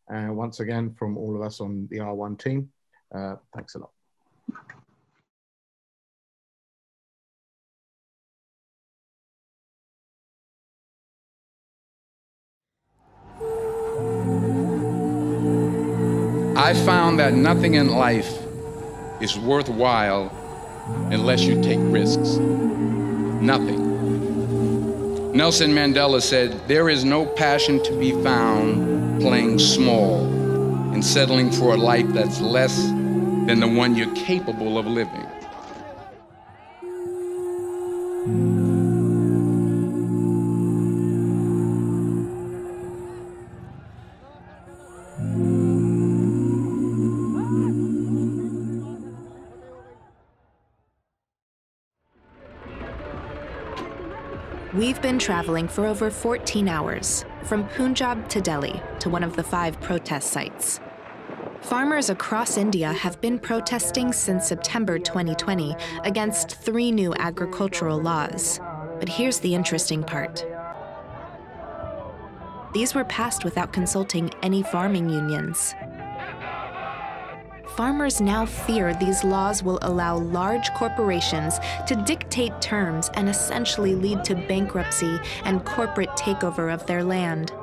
Once again, from all of us on the R1 team, thanks a lot. I found that nothing in life is worthwhile unless you take risks. Nothing. Nelson Mandela said, "There is no passion to be found playing small and settling for a life that's less than the one you're capable of living." We've been traveling for over 14 hours, from Punjab to Delhi, to one of the 5 protest sites. Farmers across India have been protesting since September 2020 against 3 new agricultural laws. But here's the interesting part. These were passed without consulting any farming unions. Farmers now fear these laws will allow large corporations to dictate terms and essentially lead to bankruptcy and corporate takeover of their land.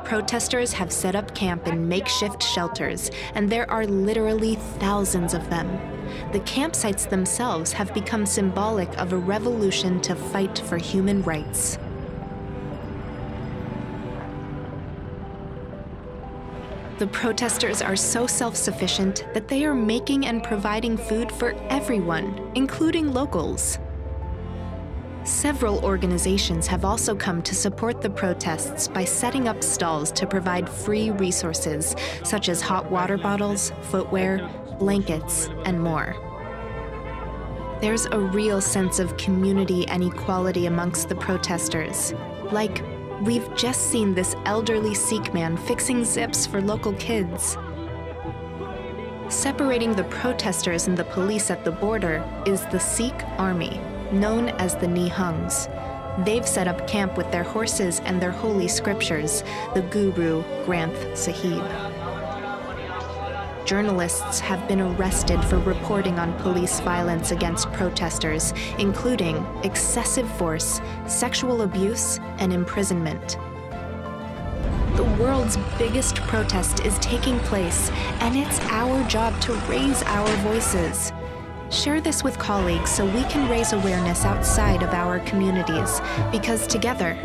Protesters have set up camp in makeshift shelters, and there are literally thousands of them. The campsites themselves have become symbolic of a revolution to fight for human rights. The protesters are so self-sufficient that they are making and providing food for everyone, including locals. Several organizations have also come to support the protests by setting up stalls to provide free resources, such as hot water bottles, footwear, blankets, and more. There's a real sense of community and equality amongst the protesters. Like, we've just seen this elderly Sikh man fixing zips for local kids. Separating the protesters and the police at the border is the Sikh army, known as the Nihangs. They've set up camp with their horses and their holy scriptures, the Guru Granth Sahib. Journalists have been arrested for reporting on police violence against protesters, including excessive force, sexual abuse, and imprisonment. The world's biggest protest is taking place, and it's our job to raise our voices. Share this with colleagues so we can raise awareness outside of our communities, because together,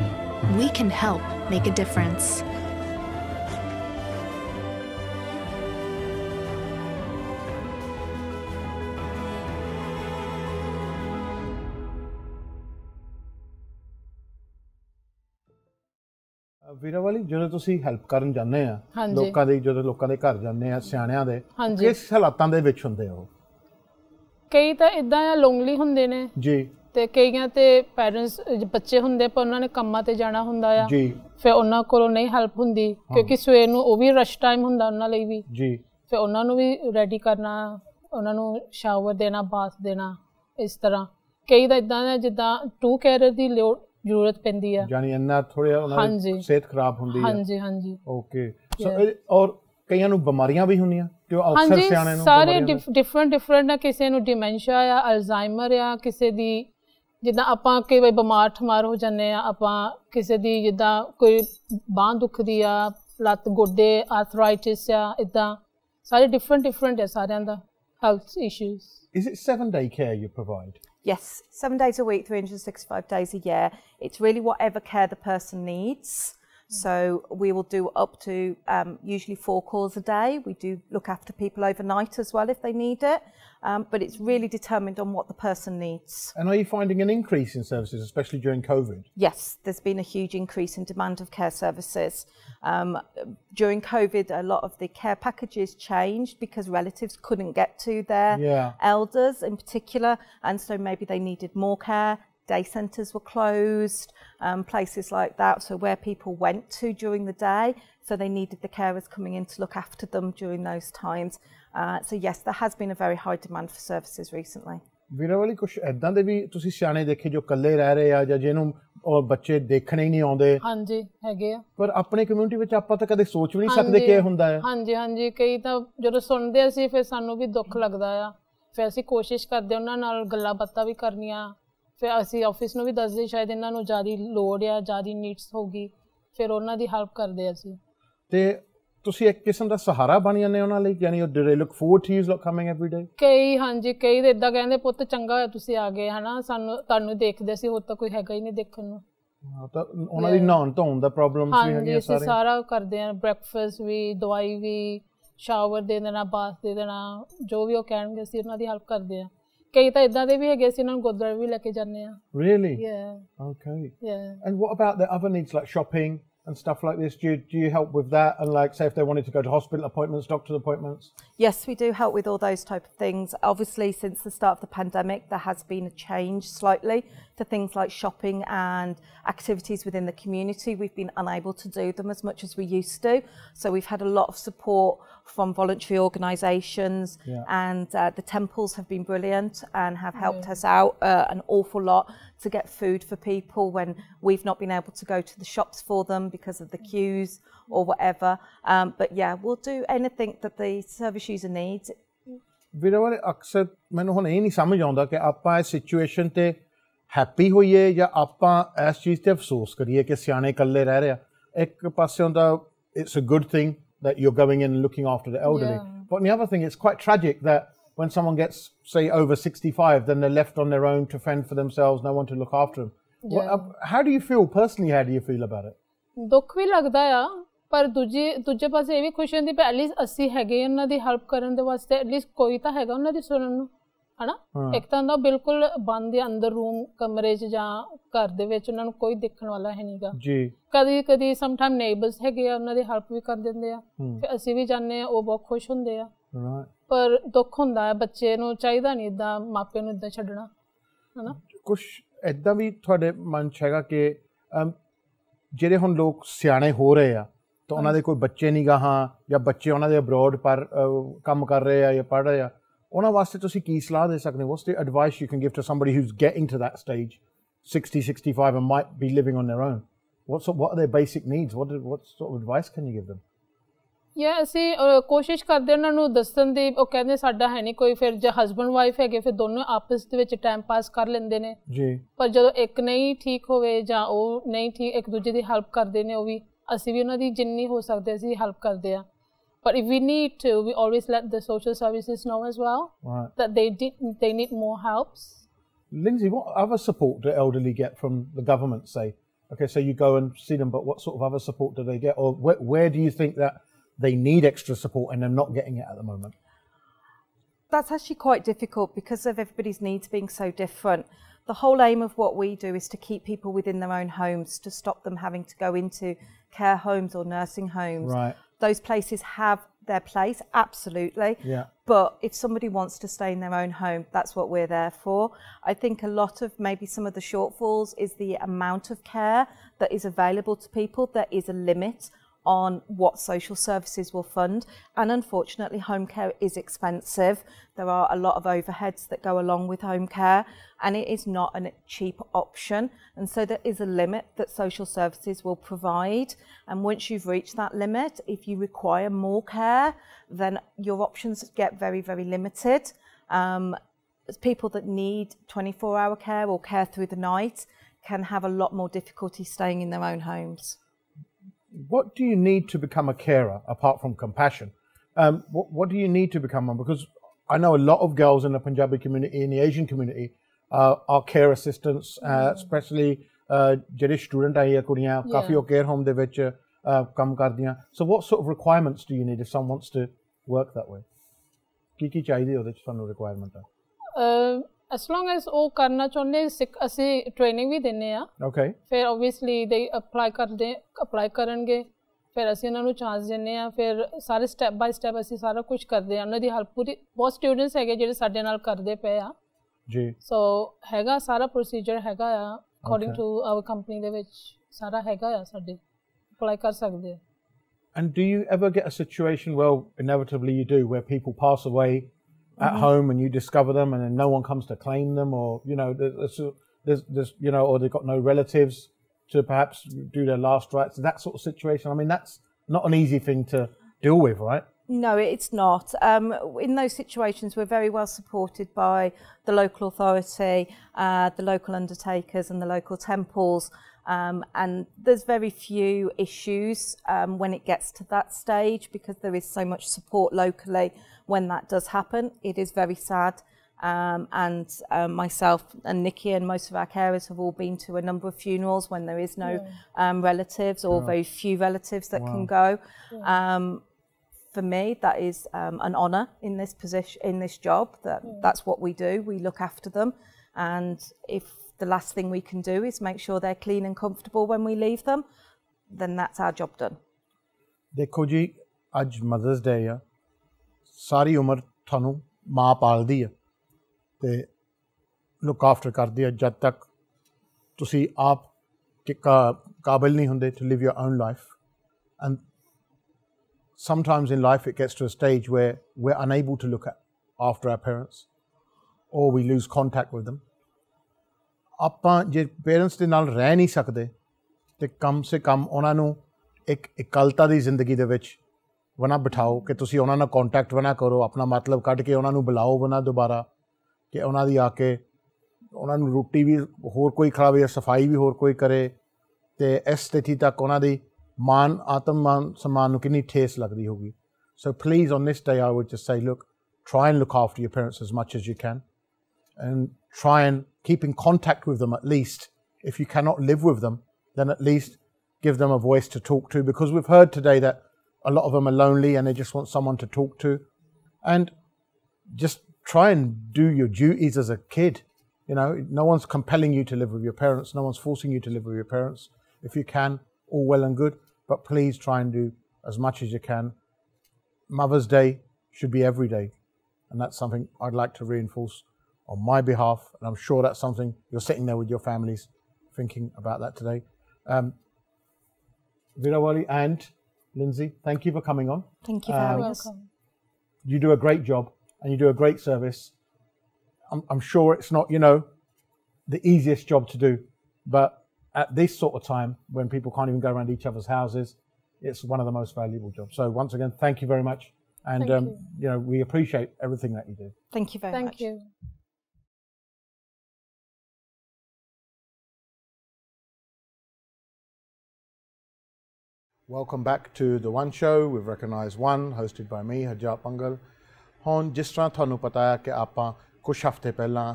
we can help make a difference. ਵੀਰਾਵਾਲੀ, ਜਦੋਂ ਤੁਸੀਂ help ਕਰਨ ਜਾਂਦੇ ਆ ਲੋਕਾਂ ਦੇ, ਜਦੋਂ ਲੋਕਾਂ ਦੇ ਘਰ ਜਾਂਦੇ ਆ ਸਿਆਣਿਆਂ ਦੇ, ਕਿਸ ਹਾਲਾਤਾਂ ਦੇ ਵਿੱਚ ਹੁੰਦੇ ਹੋ? ਕਈ ਤਾਂ ਇਦਾਂ ਆ ਲੋਨਲੀ ਹੁੰਦੇ ਨੇ ਜੀ, ਤੇ ਕਈਆਂ ਤੇ ਪੈਰੈਂਟਸ ਬੱਚੇ ਹੁੰਦੇ ਪਰ ਉਹਨਾਂ ਨੇ ਕੰਮਾਂ ਤੇ ਜਾਣਾ ਹੁੰਦਾ ਆ ਜੀ, ਫਿਰ ਉਹਨਾਂ ਕੋਲੋਂ ਨਹੀਂ ਹੈਲਪ ਹੁੰਦੀ ਕਿਉਂਕਿ ਸਵੇਰ ਨੂੰ ਉਹ ਵੀ ਰਸ਼ ਟਾਈਮ ਹੁੰਦਾ ਉਹਨਾਂ ਲਈ ਵੀ ਜੀ, ਫਿਰ ਉਹਨਾਂ ਨੂੰ ਵੀ ਰੈਡੀ ਕਰਨਾ, ਉਹਨਾਂ ਨੂੰ ਸ਼ਾਵਰ ਦੇਣਾ, ਬਾਥ ਦੇਣਾ, ਇਸ ਤਰ੍ਹਾਂ ਕਈ ਦਾ ਇਦਾਂ ਹੈ ਜਿੱਦਾਂ 2 ਕੈਰੀਅਰ ਦੀ ਜ਼ਰੂਰਤ ਪੈਂਦੀ ਆ ਯਾਨੀ ਇੰਨਾ ਥੋੜਾ ਉਹਨਾਂ ਦੀ ਸਿਹਤ ਖਰਾਬ ਹੁੰਦੀ ਹੈ ਹਾਂਜੀ ਹਾਂਜੀ ਓਕੇ ਸੋ ਔਰ ਕਈਆਂ ਨੂੰ ਬਿਮਾਰੀਆਂ ਵੀ ਹੁੰਦੀਆਂ ਕਿ ਉਹ ਅਕਸਰ ਸਿਆਣੇ ਨੂੰ ਸਾਰੇ ਡਿਫਰੈਂਟ ਆ ਕਿਸੇ ਨੂੰ ਡਿਮੈਂਸ਼ੀਆ ਆ ਅਲਜ਼ਾਈਮਰ ਆ ਕਿਸੇ ਦੀ ਜਿੱਦਾਂ ਆਪਾਂ ਕਈ ਵਾਰ ਬਿਮਾਰ ਠਮਾਰ ਹੋ ਜਾਂਦੇ ਆ ਆਪਾਂ ਕਿਸੇ ਦੀ ਜਿੱਦਾਂ ਕੋਈ ਬਾਂਹ ਦੁਖਦੀ ਆ ਲੱਤ ਗੋਡੇ ਆਰਥਰਾਈਟਿਸ ਆ ਇਦਾਂ ਸਾਰੇ ਡਿਫਰੈਂਟ ਆ ਸਾਰਿਆਂ ਦਾ health issues. Is it 7-day care you provide? Yes, 7 days a week, 365 days a year. It's really whatever care the person needs. So we will do up to usually 4 calls a day. We do look after people overnight as well if they need it. But it's really determined on what the person needs. And are you finding an increase in services, especially during COVID? Yes, there's been a huge increase in demand of care services. During COVID, a lot of the care packages changed because relatives couldn't get to their elders in particular, and so maybe they needed more care. Day centres were closed, places like that, so where people went to during the day, so they needed the carers coming in to look after them during those times. So yes, there has been a very high demand for services recently. ਵੀਰਾਵਲੀ ਕੁਛ ਇਦਾਂ ਦੇ ਵੀ ਤੁਸੀਂ ਸਿਆਣੇ ਦੇਖੇ ਜੋ ਇਕੱਲੇ ਰਹਿ ਰਹੇ ਆ ਜਾਂ ਜਿਹਨੂੰ ਉਹ ਬੱਚੇ ਦੇਖਣੇ ਹੀ ਨਹੀਂ ਆਉਂਦੇ ਹਾਂਜੀ ਹੈਗੇ ਆ ਪਰ ਆਪਣੇ ਕਮਿਊਨਿਟੀ ਵਿੱਚ ਆਪਾਂ ਤਾਂ ਕਦੇ ਸੋਚ ਵੀ ਨਹੀਂ ਸਕਦੇ ਕਿ ਇਹ ਹੁੰਦਾ ਹੈ ਹਾਂਜੀ ਹਾਂਜੀ ਕਈ ਤਾਂ ਜਦੋਂ ਸੁਣਦੇ ਅਸੀਂ ਫਿਰ ਸਾਨੂੰ ਵੀ ਦੁੱਖ ਲੱਗਦਾ ਆ ਫਿਰ ਅਸੀਂ ਕੋਸ਼ਿਸ਼ ਕਰਦੇ ਉਹਨਾਂ ਨਾਲ ਗੱਲਾਂ ਬਾਤਾਂ ਵੀ ਕਰਨੀਆਂ ਫਿਰ ਅਸੀਂ ਆਫਿਸ ਨੂੰ ਵੀ ਦੱਸਦੇ ਸ਼ਾਇਦ ਇਹਨਾਂ ਨੂੰ ਜ਼ਿਆਦਾ ਲੋੜ ਆ ਜ਼ਿਆਦਾ ਨੀਡਸ ਹੋਊਗੀ ਫਿਰ ਉਹਨਾਂ ਦੀ ਹੈਲਪ ਕਰਦੇ ਅਸੀਂ ਤੇ ਤੁਸੀਂ ਇੱਕ ਕਿਸਮ ਦਾ ਸਹਾਰਾ ਬਣ ਜਾਂਦੇ ਉਹਨਾਂ ਲਈ ਯਾਨੀ do they look forward to you coming every day ਕਈ ਹਾਂਜੀ ਕਈ ਤਾਂ ਇੱਦਾਂ ਕਹਿੰਦੇ ਪੁੱਤ ਚੰਗਾ ਹੋਇਆ ਤੁਸੀਂ ਆ ਗਏ ਹਨਾ ਸਾਨੂੰ ਤੁਹਾਨੂੰ ਦੇਖਦੇ ਸੀ ਹੋਰ ਤਾਂ ਕੋਈ ਹੈਗਾ ਹੀ ਨਹੀਂ ਦੇਖਣ ਨੂੰ ਤਾਂ ਉਹਨਾਂ ਦੀ ਨਹਾਉਣ ਧੋਣ ਦਾ ਪ੍ਰੋਬਲਮਸ ਵੀ ਹੈਗੀਆਂ ਸਾਰੇ ਸਾਰਾ ਕਰਦੇ ਆ ਬ੍ਰੈਕਫਾਸਟ ਵੀ ਦਵਾਈ ਵੀ ਸ਼ਾਵਰ ਦੇ ਦੇਣਾ ਬਾਥ ਦੇ ਦੇਣਾ ਜੋ ਵੀ ਉਹ ਕਹਿਣਗੇ ਅਸੀਂ ਉਹਨਾਂ ਦੀ ਹੈਲਪ ਕਰਦੇ ਆ ਕਈ ਤਾਂ ਇੱਦਾਂ ਦੇ ਵੀ ਹੈਗੇ ਅਸੀਂ ਉਹਨਾਂ ਨੂੰ ਗੁਰਦੁਆਰੇ ਵੀ ਲੈ ਕੇ ਜਾਂਦੇ ਆ really yeah okay yeah and what about the other needs like shopping and stuff like this do you help with that and like say if they wanted to go to hospital appointments doctor's appointments yes we do help with all those type of things obviously since the start of the pandemic there has been a change slightly to things like shopping and activities within the community we've been unable to do them as much as we used to so we've had a lot of support from voluntary organisations and the temples have been brilliant and have helped us out an awful lot to get food for people when we've not been able to go to the shops for them because of the queues or whatever but yeah we'll do anything that the service user needs ਵੀਰਵਾਲੇ ਅਕਸਰ ਮੈਨੂੰ ਹੁਣ ਇਹ ਨਹੀਂ ਸਮਝ ਆਉਂਦਾ ਕਿ ਆਪਾਂ ਇਸ ਸਿਚੁਏਸ਼ਨ ਤੇ ਹੈਪੀ ਹੋਈਏ ਜਾਂ ਆਪਾਂ ਇਸ ਚੀਜ਼ ਤੇ ਅਫਸੋਸ ਕਰੀਏ ਕਿ ਸਿਆਣੇ ਇਕੱਲੇ ਰਹਿ ਰਿਹਾ ਇੱਕ ਪਾਸੇ ਹੁੰਦਾ it's a good thing that you're going in and looking after the elderly but on the other thing it's quite tragic that when someone gets say over 65 then they're left on their own to fend for themselves no one to look after them how do you feel personally how do you feel about it ਦੁੱਖ ਵੀ ਲੱਗਦਾ ਆ ਪਰ ਦੂਜੇ ਪਾਸੇ ਇਹ ਵੀ ਖੁਸ਼ੀ ਹੁੰਦੀ ਪਰ ਐਟਲੀਸਟ ਅਸੀਂ ਹੈਗੇ ਉਹਨਾਂ ਦੀ ਹੈਲਪ ਕਰਨ ਦੇ ਵਾਸਤੇ ਐਟਲੀਸਟ ਕੋਈ ਤਾਂ ਹੈਗਾ ਉਹਨਾਂ ਦੀ ਸੁਣਨ ਨੂੰ ਹਨਾ ਇੱਕ ਤਾਂ ਹੁੰਦਾ ਬਿਲਕੁਲ ਬੰਦ ਦੇ ਅੰਦਰ ਰੂਮ ਕਮਰੇ 'ਚ ਜਾਂ ਘਰ ਦੇ ਵਿੱਚ ਉਹਨਾਂ ਨੂੰ ਕੋਈ ਦੇਖਣ ਵਾਲਾ ਹੈ ਨਹੀਂਗਾ ਜੀ ਕਦੀ ਸਮਟਾਈਮ ਨੇਬਰਸ ਹੈਗੇ ਆ ਉਹਨਾਂ ਦੀ ਹੈਲਪ ਵੀ ਕਰ ਦਿੰਦੇ ਆ ਫਿਰ ਅਸੀਂ ਵੀ ਜਾਂਦੇ ਆ ਉਹ ਬਹੁਤ ਖੁਸ਼ ਹੁੰਦੇ ਆ ਪਰ ਦੁੱਖ ਹੁੰਦਾ ਹੈ ਬੱਚੇ ਨੂੰ ਚਾਹੀਦਾ ਨਹੀਂ ਇੱਦਾਂ ਮਾਪੇ ਨੂੰ ਇੱਦਾਂ ਛੱਡਣਾ ਹਨਾ ਕੁਛ ਇੱਦਾਂ ਵੀ ਤੁਹਾਡੇ ਮਨ 'ਚ ਹੈਗਾ ਕਿ ਜਿਹੜੇ ਹੁਣ ਲੋਕ ਸਿਆਣੇ ਹੋ ਰਹੇ ਆ ਤਾਂ ਉਹਨਾਂ ਦੇ ਕੋਈ ਬੱਚੇ ਨਹੀਂ ਗਾਹਾਂ ਜਾਂ ਬੱਚੇ ਉਹਨਾਂ ਦੇ ਅਬਰੋਡ ਪਰ ਕੰਮ ਕਰ ਰਹੇ ਆ ਜਾਂ ਪੜ੍ਹ ਰਹੇ ਆ ਉਹਨਾਂ ਵਾਸਤੇ ਤੁਸੀਂ ਕੀ ਸਲਾਹ ਦੇ ਸਕਦੇ ਹੋ what's the advice you can give to somebody who's getting to that stage 60 65 and might be living on their own what are their basic needs what sort of advice can you give them ਅਸੀਂ ਕੋਸ਼ਿਸ਼ ਕਰਦੇ ਉਹਨਾਂ ਨੂੰ ਦੱਸਣ ਦੀ ਉਹ ਕਹਿੰਦੇ ਸਾਡਾ ਹੈ ਨਹੀਂ ਕੋਈ ਫਿਰ ਜੇ ਹਸਬੈਂਡ ਵਾਈਫ ਹੈਗੇ ਫਿਰ ਦੋਨੋਂ ਆਪਸ ਦੇ ਵਿੱਚ ਟਾਈਮ ਪਾਸ ਕਰ ਲੈਂਦੇ ਨੇ ਜੀ ਪਰ ਜਦੋਂ ਇੱਕ ਨਹੀਂ ਠੀਕ ਹੋਵੇ ਜਾਂ ਉਹ ਨਹੀਂ ਠੀਕ ਇੱਕ ਦੂਜੇ ਦੀ ਹੈਲਪ ਕਰਦੇ ਨੇ ਉਹ ਵੀ ਅਸੀਂ ਵੀ ਉਹਨਾਂ ਦੀ ਜਿੰਨੀ ਹੋ ਸਕਦੇ ਅਸੀਂ ਹੈਲਪ ਕਰਦੇ ਆ but if we need to we always let the social services know as well that they need more helps. Lindsay, what other support do elderly get from the government say okay so you go and see them but what sort of other support do they get or where do you think that they need extra support and they're not getting it at the moment? That's actually quite difficult because of everybody's needs being so different. The whole aim of what we do is to keep people within their own homes, to stop them having to go into care homes or nursing homes. Right. Those places have their place, absolutely. Yeah. But if somebody wants to stay in their own home, that's what we're there for. I think a lot of maybe some of the shortfalls is the amount of care that is available to people. There is a limit on what social services will fund. And unfortunately, home care is expensive. There are a lot of overheads that go along with home care, and it is not a cheap option. And so there is a limit that social services will provide. And once you've reached that limit, if you require more care, then your options get very, very limited. People that need 24-hour care or care through the night can have a lot more difficulty staying in their own homes. What do you need to become a carer, apart from compassion? What do you need to become one? Because I know a lot of girls in the Punjabi community, in the Asian community, are care assistants, especially ਜਿਹੜੇ student ਆਏ ਕੁੜੀਆਂ ਕਾਫੀ ਉਹ care home ਦੇ ਵਿੱਚ ਕੰਮ ਕਰਦੀਆਂ. So what sort of requirements do you need if someone wants to work that way? ਕੀ ਚਾਹੀਦੀ ਉਹਦੇ ਚ ਤੁਹਾਨੂੰ requirement ਹੈ? As long as ਉਹ ਕਰਨਾ ਚਾਹੁੰਦੇ ਅਸੀਂ training ਵੀ ਦਿੰਦੇ ਆ. Okay. ਫਿਰ obviously they apply ਕਰਨਗੇ, ਫਿਰ ਅਸੀਂ ਉਹਨਾਂ ਨੂੰ ਚਾਂਸ ਦਿੰਦੇ ਆ, ਫਿਰ ਸਾਰੇ ਸਟੈਪ ਬਾਈ ਸਟੈਪ ਅਸੀਂ ਸਾਰਾ ਕੁਝ ਕਰਦੇ ਆ, ਉਹਨਾਂ ਦੀ ਹੈਲਪ ਪੂਰੀ. ਬਹੁਤ ਸਟੂਡੈਂਟਸ ਹੈਗੇ ਜਿਹੜੇ ਸਾਡੇ ਨਾਲ ਕਰਦੇ ਪਏ ਆ ਜੀ. ਸੋ ਹੈਗਾ ਸਾਰਾ ਪ੍ਰੋਸੀਜਰ ਹੈਗਾ ਆ ਅਕੋਰਡਿੰਗ ਟੂ ਆਵਰ ਕੰਪਨੀ ਦੇ ਵਿੱਚ ਸਾਰਾ ਹੈਗਾ ਆ, ਸਾਡੇ ਅਪਲਾਈ ਕਰ ਸਕਦੇ ਆ. And do you ever get a situation, well, inevitably you do, where people pass away at home and you discover them and then no one comes to claim them, or, you know, there's you know, or they've got no relatives to perhaps do their last rites, that sort of situation? I mean, that's not an easy thing to deal with, right? No, it's not. In those situations, we're very well supported by the local authority, the local undertakers and the local temples. And there's very few issues when it gets to that stage, because there is so much support locally when that does happen. It is very sad. And myself and Nikki and most of our carers have all been to a number of funerals when there is no relatives or very few relatives that can go. For me, that is an honour in this position, in this job. That's what we do. We look after them, and if the last thing we can do is make sure they're clean and comfortable when we leave them, then that's our job done. देखो जी, आज Mother's Day है, सारी उम्र थानू माँ पालदी है, ते look after करदी है जब तक तुसी आप काबिल नहीं हुंदे to live your own life. And sometimes in life it gets to a stage where we're unable to look after our parents, or we lose contact with them. ਆਪਾਂ ਜੇ ਪੇਰੈਂਟਸ ਦੇ ਨਾਲ ਰਹਿ ਨਹੀਂ ਸਕਦੇ ਤੇ ਕਮ ਸੇ ਕਮ ਉਹਨਾਂ ਨੂੰ ਇੱਕ ਇਕੱਲਤਾ ਦੀ ਜ਼ਿੰਦਗੀ ਦੇ ਵਿੱਚ ਬਣਾ ਬਿਠਾਓ ਕਿ ਤੁਸੀਂ ਉਹਨਾਂ ਨਾਲ ਕੰਟੈਕਟ ਬਣਾ ਕਰੋ, ਆਪਣਾ ਮਤਲਬ ਕੱਢ ਕੇ ਉਹਨਾਂ ਨੂੰ ਬੁਲਾਓ ਬਣਾ ਦੁਬਾਰਾ, ਕਿ ਉਹਨਾਂ ਦੀ ਆ ਕੇ ਉਹਨਾਂ ਨੂੰ ਰੋਟੀ ਵੀ ਹੋਰ ਕੋਈ ਖਿਲਾਵੇ, ਸਫਾਈ ਵੀ ਹੋਰ ਕੋਈ ਕਰੇ, ਤੇ ਇਸ ਸਥਿਤੀ ਤੱਕ ਉਹਨਾਂ ਦੀ ਮਾਨ ਆਤਮ ਮਾਨ ਸਨਮਾਨ ਨੂੰ ਕਿੰਨੀ ਠੇਸ ਲੱਗਦੀ ਹੋਊਗੀ. So please, on this day I would just say, look, try and look after your parents as much as you can, and try and keep in contact with them at least. If you cannot live with them, then at least give them a voice to talk to, because we've heard today that a lot of them are lonely and they just want someone to talk to. And just try and do your duties as a kid. You know, no one's compelling you to live with your parents. No one's forcing you to live with your parents. If you can, all well and good, but please try and do as much as you can. Mother's Day should be every day, and that's something I'd like to reinforce on my behalf, and I'm sure that's something you're sitting there with your families thinking about that today. Virawali and Lindsay, thank you for coming on. Thank you for having us. You do a great job and you do a great service. I'm sure it's not, you know, the easiest job to do, but at this sort of time when people can't even go around each other's houses, it's one of the most valuable jobs. So once again, thank you very much. And, you know, we appreciate everything that you do. Thank you very much. Thank you. Welcome back to The One Show with Recognise One, hosted by me, Harjap Bhangal. ਹੁਣ ਜਿਸ ਤਰ੍ਹਾਂ ਤੁਹਾਨੂੰ ਪਤਾ ਹੈ ਕਿ ਆਪਾਂ ਕੁਝ ਹਫ਼ਤੇ ਪਹਿਲਾਂ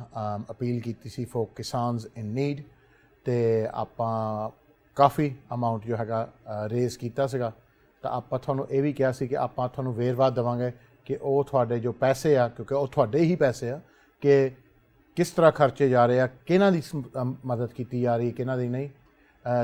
ਅਪੀਲ ਕੀਤੀ ਸੀ ਫॉर ਕਿਸਾਨਸ ਇਨ ਨੀਡ, ਤੇ ਆਪਾਂ ਕਾਫੀ ਅਮਾਊਂਟ ਜੋ ਹੈਗਾ ਰੇਜ਼ ਕੀਤਾ ਸੀਗਾ, ਤਾਂ ਆਪਾਂ ਤੁਹਾਨੂੰ ਇਹ ਵੀ ਕਿਹਾ ਸੀ ਕਿ ਆਪਾਂ ਤੁਹਾਨੂੰ ਵੇਰਵਾ ਦੇਵਾਂਗੇ ਕਿ ਉਹ ਤੁਹਾਡੇ ਜੋ ਪੈਸੇ ਆ, ਕਿਉਂਕਿ ਉਹ ਤੁਹਾਡੇ ਹੀ ਪੈਸੇ ਆ, ਕਿ ਕਿਸ ਤਰ੍ਹਾਂ ਖਰਚੇ ਜਾ ਰਹੇ ਆ, ਕਿਹਨਾਂ ਦੀ ਮਦਦ ਕੀਤੀ ਜਾ ਰਹੀ, ਕਿਹਨਾਂ ਦੀ ਨਹੀਂ,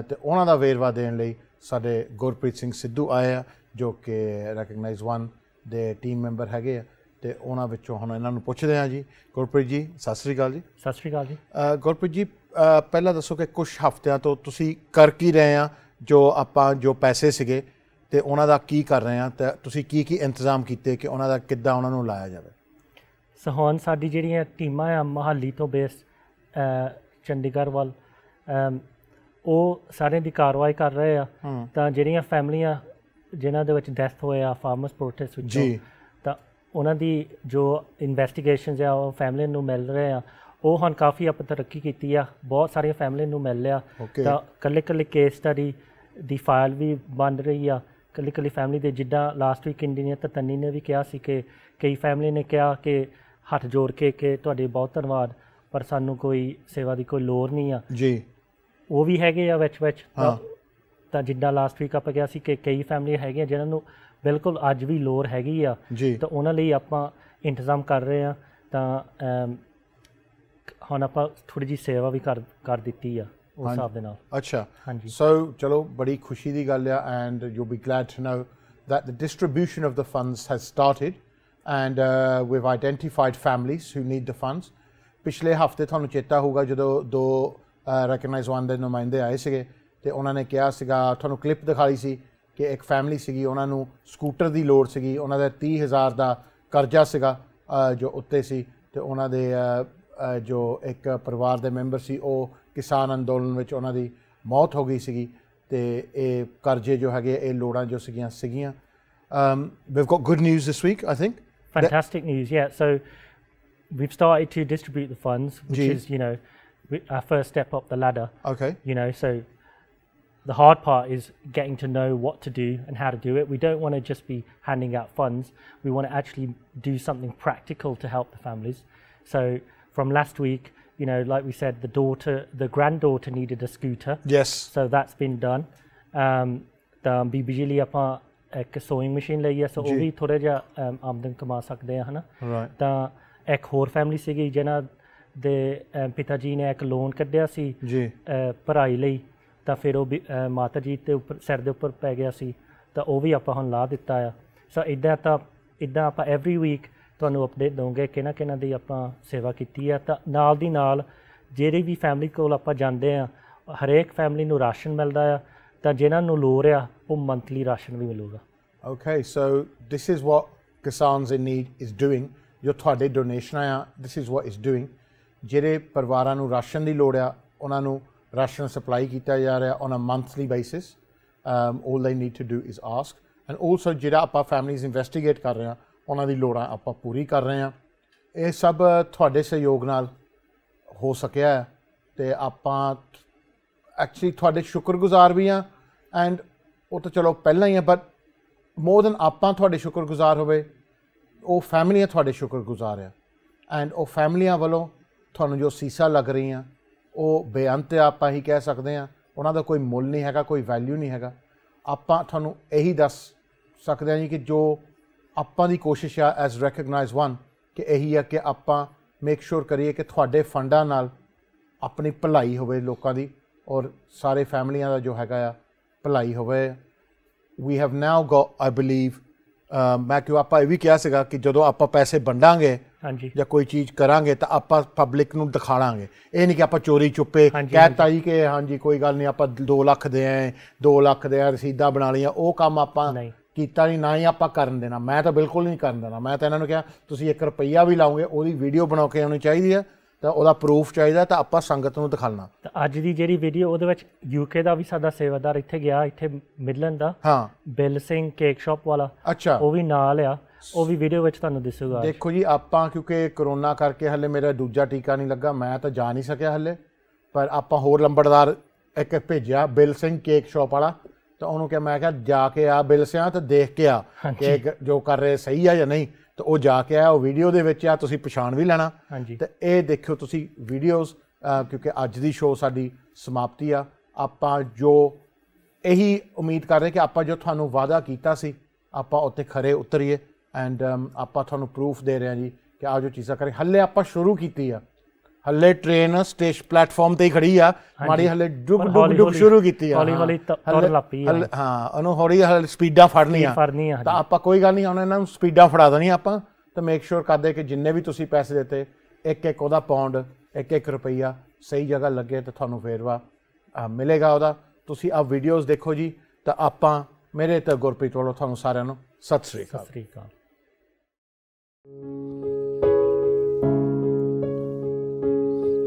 ਤੇ ਉਹਨਾਂ ਦਾ ਵੇਰਵਾ ਦੇਣ ਲਈ ਸਾਡੇ ਗੁਰਪ੍ਰੀਤ ਸਿੰਘ ਸਿੱਧੂ ਆਏ ਆ, ਜੋ ਕਿ ਰੈਕਗਨਾਈਜ਼ ਵਨ ਦੇ ਟੀਮ ਮੈਂਬਰ ਹੈਗੇ ਆ, ਤੇ ਉਹਨਾਂ ਵਿੱਚੋਂ ਹੁਣ ਇਹਨਾਂ ਨੂੰ ਪੁੱਛਦੇ ਹਾਂ ਜੀ। ਗੁਰਪ੍ਰੀਤ ਜੀ, ਸਤਿ ਸ਼੍ਰੀ ਅਕਾਲ ਜੀ। ਸਤਿ ਸ਼੍ਰੀ ਅਕਾਲ ਜੀ। ਗੁਰਪ੍ਰੀਤ ਜੀ, ਪਹਿਲਾਂ ਦੱਸੋ ਕਿ ਕੁਛ ਹਫ਼ਤਿਆਂ ਤੋਂ ਤੁਸੀਂ ਕਰ ਕੀ ਰਹੇ ਆ, ਜੋ ਆਪਾਂ ਜੋ ਪੈਸੇ ਸੀਗੇ ਤੇ ਉਹਨਾਂ ਦਾ ਕੀ ਕਰ ਰਹੇ ਆ ਤੇ ਤੁਸੀਂ ਕੀ ਇੰਤਜ਼ਾਮ ਕੀਤੇ ਕਿ ਉਹਨਾਂ ਦਾ ਕਿੱਦਾਂ ਉਹਨਾਂ ਨੂੰ ਲਾਇਆ ਜਾਵੇ? ਸੋ ਹੁਣ ਸਾਡੀ ਜਿਹੜੀਆਂ ਟੀਮਾਂ ਆ ਮਹਾਲੀ ਤੋਂ ਬੇਸ ਚੰਡੀਗੜ੍ਹ ਵੱਲ ਉਹ ਸਾਰਿਆਂ ਦੀ ਕਾਰਵਾਈ ਕਰ ਰਹੇ ਆ ਤਾਂ ਜਿਹੜੀਆਂ ਫੈਮਲੀਆਂ ਜਿਨ੍ਹਾਂ ਦੇ ਵਿੱਚ ਡੈਥ ਹੋਏ ਆ ਫਾਰਮਰਸ ਪ੍ਰੋਟੈਸਟ ਵਿੱਚੋਂ ਤਾਂ ਉਹਨਾਂ ਦੀ ਜੋ ਇਨਵੈਸਟੀਗੇਸ਼ਨਸ ਆ ਉਹ ਫੈਮਲੀ ਨੂੰ ਮਿਲ ਰਹੇ ਆ ਉਹ ਹੁਣ ਕਾਫੀ ਆਪਾਂ ਤਰੱਕੀ ਕੀਤੀ ਆ ਬਹੁਤ ਸਾਰੀਆਂ ਫੈਮਲੀ ਨੂੰ ਮਿਲ ਲਿਆ ਤਾਂ ਇਕੱਲੇ ਕੇਸ ਸਟੱਡੀ ਦੀ ਫਾਈਲ ਵੀ ਬਣ ਰਹੀ ਆ ਇਕੱਲੀ ਫੈਮਲੀ ਦੇ ਜਿੱਦਾਂ ਲਾਸਟ ਵੀਕ ਇੰਡੀਆ ਤਾਂ ਤੰਨੀ ਨੇ ਵੀ ਕਿਹਾ ਸੀ ਕਿ ਕਈ ਫੈਮਲੀ ਨੇ ਕਿਹਾ ਕਿ ਹੱਥ ਜੋੜ ਕੇ ਕਿ ਤੁਹਾਡੇ ਬਹੁਤ ਧੰਨਵਾਦ ਪਰ ਸਾਨੂੰ ਕੋਈ ਸੇਵਾ ਦੀ ਕੋਈ ਲੋੜ ਨਹੀਂ ਆ ਜੀ ਉਹ ਵੀ ਹੈਗੇ ਆ ਵਿੱਚ ਤਾਂ ਜਿੱਦਾਂ ਲਾਸਟ ਵੀਕ ਆਪਾਂ ਕਿਹਾ ਸੀ ਕਿ ਕਈ ਫੈਮਲੀਆਂ ਹੈਗੀਆਂ ਜਿਨ੍ਹਾਂ ਨੂੰ ਬਿਲਕੁਲ ਅੱਜ ਵੀ ਲੋੜ ਹੈਗੀ ਆ ਤਾਂ ਉਹਨਾਂ ਲਈ ਆਪਾਂ ਇੰਤਜ਼ਾਮ ਕਰ ਰਹੇ ਆ ਤਾਂ ਹੁਣ ਆਪਾਂ ਥੋੜ੍ਹੀ ਜਿਹੀ ਸੇਵਾ ਵੀ ਕਰ ਦਿੱਤੀ ਆ ਉਸ ਹਿਸਾਬ ਦੇ ਨਾਲ। ਅੱਛਾ ਹਾਂਜੀ ਸੋ ਚਲੋ ਬੜੀ ਖੁਸ਼ੀ ਦੀ ਗੱਲ ਆ and you be glad to know that the distribution of the funds has started and we've identified families who need the funds. ਪਿਛਲੇ ਹਫ਼ਤੇ ਤੁਹਾਨੂੰ ਚੇਤਾ ਹੋਊਗਾ ਜਦੋਂ ਦੋ ਰੈਕਗਨਾਈਜ਼ ਵਨ ਦੇ ਨੁਮਾਇੰਦੇ ਆਏ ਸੀਗੇ ਅਤੇ ਉਹਨਾਂ ਨੇ ਕਿਹਾ ਸੀਗਾ ਤੁਹਾਨੂੰ ਕਲਿੱਪ ਦਿਖਾਈ ਸੀ ਕਿ ਇੱਕ ਫੈਮਿਲੀ ਸੀਗੀ ਉਹਨਾਂ ਨੂੰ ਸਕੂਟਰ ਦੀ ਲੋੜ ਸੀਗੀ ਉਹਨਾਂ ਦਾ 30,000 ਦਾ ਕਰਜ਼ਾ ਸੀਗਾ ਜੋ ਉੱਤੇ ਸੀ ਅਤੇ ਉਹਨਾਂ ਦੇ ਜੋ ਇੱਕ ਪਰਿਵਾਰ ਦੇ ਮੈਂਬਰ ਸੀ ਉਹ ਕਿਸਾਨ ਅੰਦੋਲਨ ਵਿੱਚ ਉਹਨਾਂ ਦੀ ਮੌਤ ਹੋ ਗਈ ਸੀਗੀ ਅਤੇ ਇਹ ਕਰਜ਼ੇ ਜੋ ਹੈਗੇ ਇਹ ਲੋੜਾਂ ਜੋ ਸੀਗੀਆਂ we've got good news this week I think. Fantastic news, yeah. So we've started to distribute the funds, which is, you know, our first step up the ladder. Okay. You know, so the hard part is getting to know what to do and how to do it. We don't want to just be handing out funds. We want to actually do something practical to help the families. So from last week, you know, like we said, the granddaughter needed a scooter. Yes. So that's been done. ਤਾਂ ਬੀਬੀ ਜੀ ਲਈ ਆਪਾਂ ਇੱਕ sowing machine ਲਈ ਆ ਸੋ ਉਹ ਵੀ ਥੋੜ੍ਹਾ ਜਿਹਾ ਆਮਦਨ ਕਮਾ ਸਕਦੇ ਆ ਹੈ ਨਾ ਤਾਂ ਇੱਕ ਹੋਰ ਫੈਮਿਲੀ ਸੀਗੀ ਜਿਨ੍ਹਾਂ ਦੇ ਪਿਤਾ ਜੀ ਨੇ ਇੱਕ ਲੋਨ ਕੱਢਿਆ ਸੀ ਪੜ੍ਹਾਈ ਲਈ ਤਾਂ ਫਿਰ ਉਹ ਵੀ ਮਾਤਾ ਜੀ ਦੇ ਉੱਪਰ ਸਿਰ ਦੇ ਉੱਪਰ ਪੈ ਗਿਆ ਸੀ ਤਾਂ ਉਹ ਵੀ ਆਪਾਂ ਹੁਣ ਲਾ ਦਿੱਤਾ ਆ ਸੋ ਇੱਦਾਂ ਆਪਾਂ ਐਵਰੀ ਵੀਕ ਤੁਹਾਨੂੰ ਅਪਡੇਟ ਦਵਾਂਗੇ ਕਿਹਨਾਂ ਦੀ ਆਪਾਂ ਸੇਵਾ ਕੀਤੀ ਆ ਤਾਂ ਨਾਲ ਦੀ ਨਾਲ ਜਿਹੜੀ ਵੀ ਫੈਮਿਲੀ ਕੋਲ ਆਪਾਂ ਜਾਂਦੇ ਆ ਹਰੇਕ ਫੈਮਿਲੀ ਨੂੰ ਰਾਸ਼ਨ ਮਿਲਦਾ ਆ ਤਾਂ ਜਿਨ੍ਹਾਂ ਨੂੰ ਲੋੜ ਆ ਉਹ ਮੰਥਲੀ ਰਾਸ਼ਨ ਵੀ ਮਿਲੂਗਾ। Okay so this is what Kisans in need is doing ਜੋ ਤੁਹਾਡੇ ਡੋਨੇਸ਼ਨਾਂ ਆ this is what is doing ਜਿਹੜੇ ਪਰਿਵਾਰਾਂ ਨੂੰ ਰਾਸ਼ਨ ਦੀ ਲੋੜ ਆ ਉਹਨਾਂ ਨੂੰ ਰਾਸ਼ਨ ਸਪਲਾਈ ਕੀਤਾ ਜਾ ਰਿਹਾ on a monthly basis all they need to do is ask and also ਜਿਹੜਾ ਆਪਾਂ ਫੈਮਲੀਜ਼ ਇਨਵੈਸਟੀਗੇਟ ਕਰ ਰਹੇ ਹਾਂ ਉਹਨਾਂ ਦੀ ਲੋੜਾਂ ਆਪਾਂ ਪੂਰੀ ਕਰ ਰਹੇ ਹਾਂ ਇਹ ਸਭ ਤੁਹਾਡੇ ਸਹਿਯੋਗ ਨਾਲ ਹੋ ਸਕਿਆ ਹੈ ਅਤੇ ਆਪਾਂ ਐਕਚੁਅਲੀ ਤੁਹਾਡੇ ਸ਼ੁਕਰਗੁਜ਼ਾਰ ਵੀ ਹਾਂ ਐਂਡ ਉਹ ਤਾਂ ਚਲੋ ਪਹਿਲਾਂ ਹੀ ਆ ਬਟ ਮੋਰ ਦੈਨ ਆਪਾਂ ਤੁਹਾਡੇ ਸ਼ੁਕਰਗੁਜ਼ਾਰ ਹੋਵੇ ਉਹ ਫੈਮਲੀਆਂ ਤੁਹਾਡੇ ਸ਼ੁਕਰਗੁਜ਼ਾਰ ਆ ਐਂਡ ਉਹ ਫੈਮਲੀਆਂ ਵੱਲੋਂ ਤੁਹਾਨੂੰ ਜੋ ਸੀਸਾਂ ਲੱਗ ਰਹੀਆਂ ਉਹ ਬੇਅੰਤ ਆਪਾਂ ਹੀ ਕਹਿ ਸਕਦੇ ਹਾਂ ਉਹਨਾਂ ਦਾ ਕੋਈ ਮੁੱਲ ਨਹੀਂ ਹੈਗਾ ਕੋਈ ਵੈਲਿਊ ਨਹੀਂ ਹੈਗਾ ਆਪਾਂ ਤੁਹਾਨੂੰ ਇਹੀ ਦੱਸ ਸਕਦੇ ਹਾਂ ਜੀ ਕਿ ਜੋ ਆਪਾਂ ਦੀ ਕੋਸ਼ਿਸ਼ ਆ ਐਜ਼ ਰੈਕਗਨਾਈਜ਼ ਵਨ ਕਿ ਇਹੀ ਆ ਕਿ ਆਪਾਂ ਮੇਕ ਸ਼ੋਰ ਕਰੀਏ ਕਿ ਤੁਹਾਡੇ ਫੰਡਾਂ ਨਾਲ ਆਪਣੀ ਭਲਾਈ ਹੋਵੇ ਲੋਕਾਂ ਦੀ ਔਰ ਸਾਰੇ ਫੈਮਲੀਆਂ ਦਾ ਜੋ ਹੈਗਾ ਆ ਭਲਾਈ ਹੋਵੇ we have now got I believe ਮੈਂ ਕਿਉਂ ਆਪਾਂ ਇਹ ਵੀ ਕਿਹਾ ਸੀਗਾ ਕਿ ਜਦੋਂ ਆਪਾਂ ਪੈਸੇ ਵੰਡਾਂਗੇ ਜਾਂ ਕੋਈ ਚੀਜ਼ ਕਰਾਂਗੇ ਤਾਂ ਆਪਾਂ ਪਬਲਿਕ ਨੂੰ ਦਿਖਾਵਾਂਗੇ ਇਹ ਨਹੀਂ ਕਿ ਆਪਾਂ ਚੋਰੀ ਚੁੱਪੇ ਕਹਿਤਾ ਜੀ ਕਿ ਹਾਂਜੀ ਕੋਈ ਗੱਲ ਨਹੀਂ ਆਪਾਂ 2 ਲੱਖ ਦੇ ਆਏ 2 ਲੱਖ ਦੇ ਆ ਰਸੀਦਾਂ ਬਣਾ ਲਈਆਂ ਉਹ ਕੰਮ ਆਪਾਂ ਕੀਤਾ ਨਹੀਂ ਨਾ ਹੀ ਆਪਾਂ ਕਰਨ ਦੇਣਾ ਮੈਂ ਤਾਂ ਬਿਲਕੁਲ ਨਹੀਂ ਕਰਨ ਦੇਣਾ ਮੈਂ ਤਾਂ ਇਹਨਾਂ ਨੂੰ ਕਿਹਾ ਤੁਸੀਂ 1 ਰੁਪਈਆ ਵੀ ਲਾਓਗੇ ਉਹਦੀ ਵੀਡੀਓ ਬਣਾ ਕੇ ਆਉਣੀ ਚਾਹੀਦੀ ਆ ਤਾਂ ਉਹਦਾ ਪ੍ਰੂਫ ਚਾਹੀਦਾ ਤਾਂ ਆਪਾਂ ਸੰਗਤ ਨੂੰ ਦਿਖਾਉਣਾ ਤਾਂ ਅੱਜ ਦੀ ਜਿਹੜੀ ਵੀਡੀਓ ਉਹਦੇ ਵਿੱਚ UK ਦਾ ਵੀ ਸਾਡਾ ਸੇਵਾਦਾਰ ਇੱਥੇ ਗਿਆ ਇੱਥੇ ਮਿਲਣ ਦਾ ਬਿੱਲ ਸਿੰਘ ਕੇਕ ਸ਼ਾਪ ਵਾਲਾ ਅੱਛਾ ਉਹ ਵੀ ਨਾਲ ਆ ਉਹ ਵੀ ਵੀਡੀਓ ਵਿੱਚ ਤੁਹਾਨੂੰ ਦਿਸੂਗਾ ਦੇਖੋ ਜੀ ਆਪਾਂ ਕਿਉਂਕਿ ਕਰੋਨਾ ਕਰਕੇ ਹਲੇ ਮੇਰਾ ਦੂਜਾ ਟੀਕਾ ਨਹੀਂ ਲੱਗਾ ਮੈਂ ਤਾਂ ਜਾ ਨਹੀਂ ਸਕਿਆ ਹਲੇ ਪਰ ਆਪਾਂ ਹੋਰ ਲੰਬੜਦਾਰ ਇੱਕ ਭੇਜਿਆ ਬਿੱਲ ਸਿੰਘ ਕੇਕ ਸ਼ਾਪ ਵਾਲਾ ਤਾਂ ਉਹਨੂੰ ਕਿਹਾ ਮੈਂ ਕਿਹਾ ਜਾ ਕੇ ਆ ਬਿੱਲ ਸਿਆਂ ਤਾਂ ਦੇਖ ਕੇ ਆ ਕੇਕ ਜੋ ਕਰ ਰਹੇ ਸਹੀ ਆ ਜਾਂ ਨਹੀਂ ਤਾਂ ਉਹ ਜਾ ਕੇ ਆਇਆ ਉਹ ਵੀਡੀਓ ਦੇ ਵਿੱਚ ਆ ਤੁਸੀਂ ਪਛਾਣ ਵੀ ਲੈਣਾ ਅਤੇ ਇਹ ਦੇਖਿਓ ਤੁਸੀਂ ਵੀਡੀਓਜ਼ ਕਿਉਂਕਿ ਅੱਜ ਦੀ ਸ਼ੋਅ ਸਾਡੀ ਸਮਾਪਤੀ ਆ ਆਪਾਂ ਜੋ ਇਹੀ ਉਮੀਦ ਕਰ ਰਹੇ ਕਿ ਆਪਾਂ ਜੋ ਤੁਹਾਨੂੰ ਵਾਅਦਾ ਕੀਤਾ ਸੀ ਆਪਾਂ ਉੱਤੇ ਖਰੇ ਉਤਰੀਏ ਐਂਡ ਆਪਾਂ ਤੁਹਾਨੂੰ ਪ੍ਰੂਫ ਦੇ ਰਹੇ ਹਾਂ ਜੀ ਕਿ ਆ ਜੋ ਚੀਜ਼ਾਂ ਕਰੇ ਹੱਲੇ ਆਪਾਂ ਸ਼ੁਰੂ ਕੀਤੀ ਆ ਹੱਲੇ ਟ੍ਰੇਨ ਸਟੇਸ਼ਨ ਪਲੇਟਫਾਰਮ 'ਤੇ ਹੀ ਖੜੀ ਆ ਮਾੜੀ ਹੱਲੇ ਡੁੱਬ ਸ਼ੁਰੂ ਕੀਤੀ ਆ ਹਾਂ ਉਹਨੂੰ ਹੌਲੀ ਹੌਲੀ ਸਪੀਡਾਂ ਫੜਨੀਆਂ ਤਾਂ ਆਪਾਂ ਕੋਈ ਗੱਲ ਨਹੀਂ ਹੁਣ ਇਹਨਾਂ ਨੂੰ ਸਪੀਡਾਂ ਫੜਾ ਦੇਣੀਆਂ ਆਪਾਂ ਤਾਂ ਮੇਕ ਸ਼ੋਰ ਕਰਦੇ ਕਿ ਜਿੰਨੇ ਵੀ ਤੁਸੀਂ ਪੈਸੇ ਦਿੱਤੇ ਇੱਕ ਉਹਦਾ ਪਾਉਂਡ 1 ਰੁਪਈਆ ਸਹੀ ਜਗ੍ਹਾ ਲੱਗੇ ਤਾਂ ਤੁਹਾਨੂੰ ਫੇਰਵਾ ਮਿਲੇਗਾ ਉਹਦਾ ਤੁਸੀਂ ਆਹ ਵੀਡੀਓਜ਼ ਦੇਖੋ ਜੀ ਤਾਂ ਆਪਾਂ ਮੇਰੇ ਤੇ ਗੁਰਪ੍ਰੀਤ ਵੱਲੋਂ ਤੁਹਾਨੂੰ ਸਾਰਿਆਂ ਨੂੰ ਸਤਿ ਸ੍ਰੀ ਅਕਾਲ।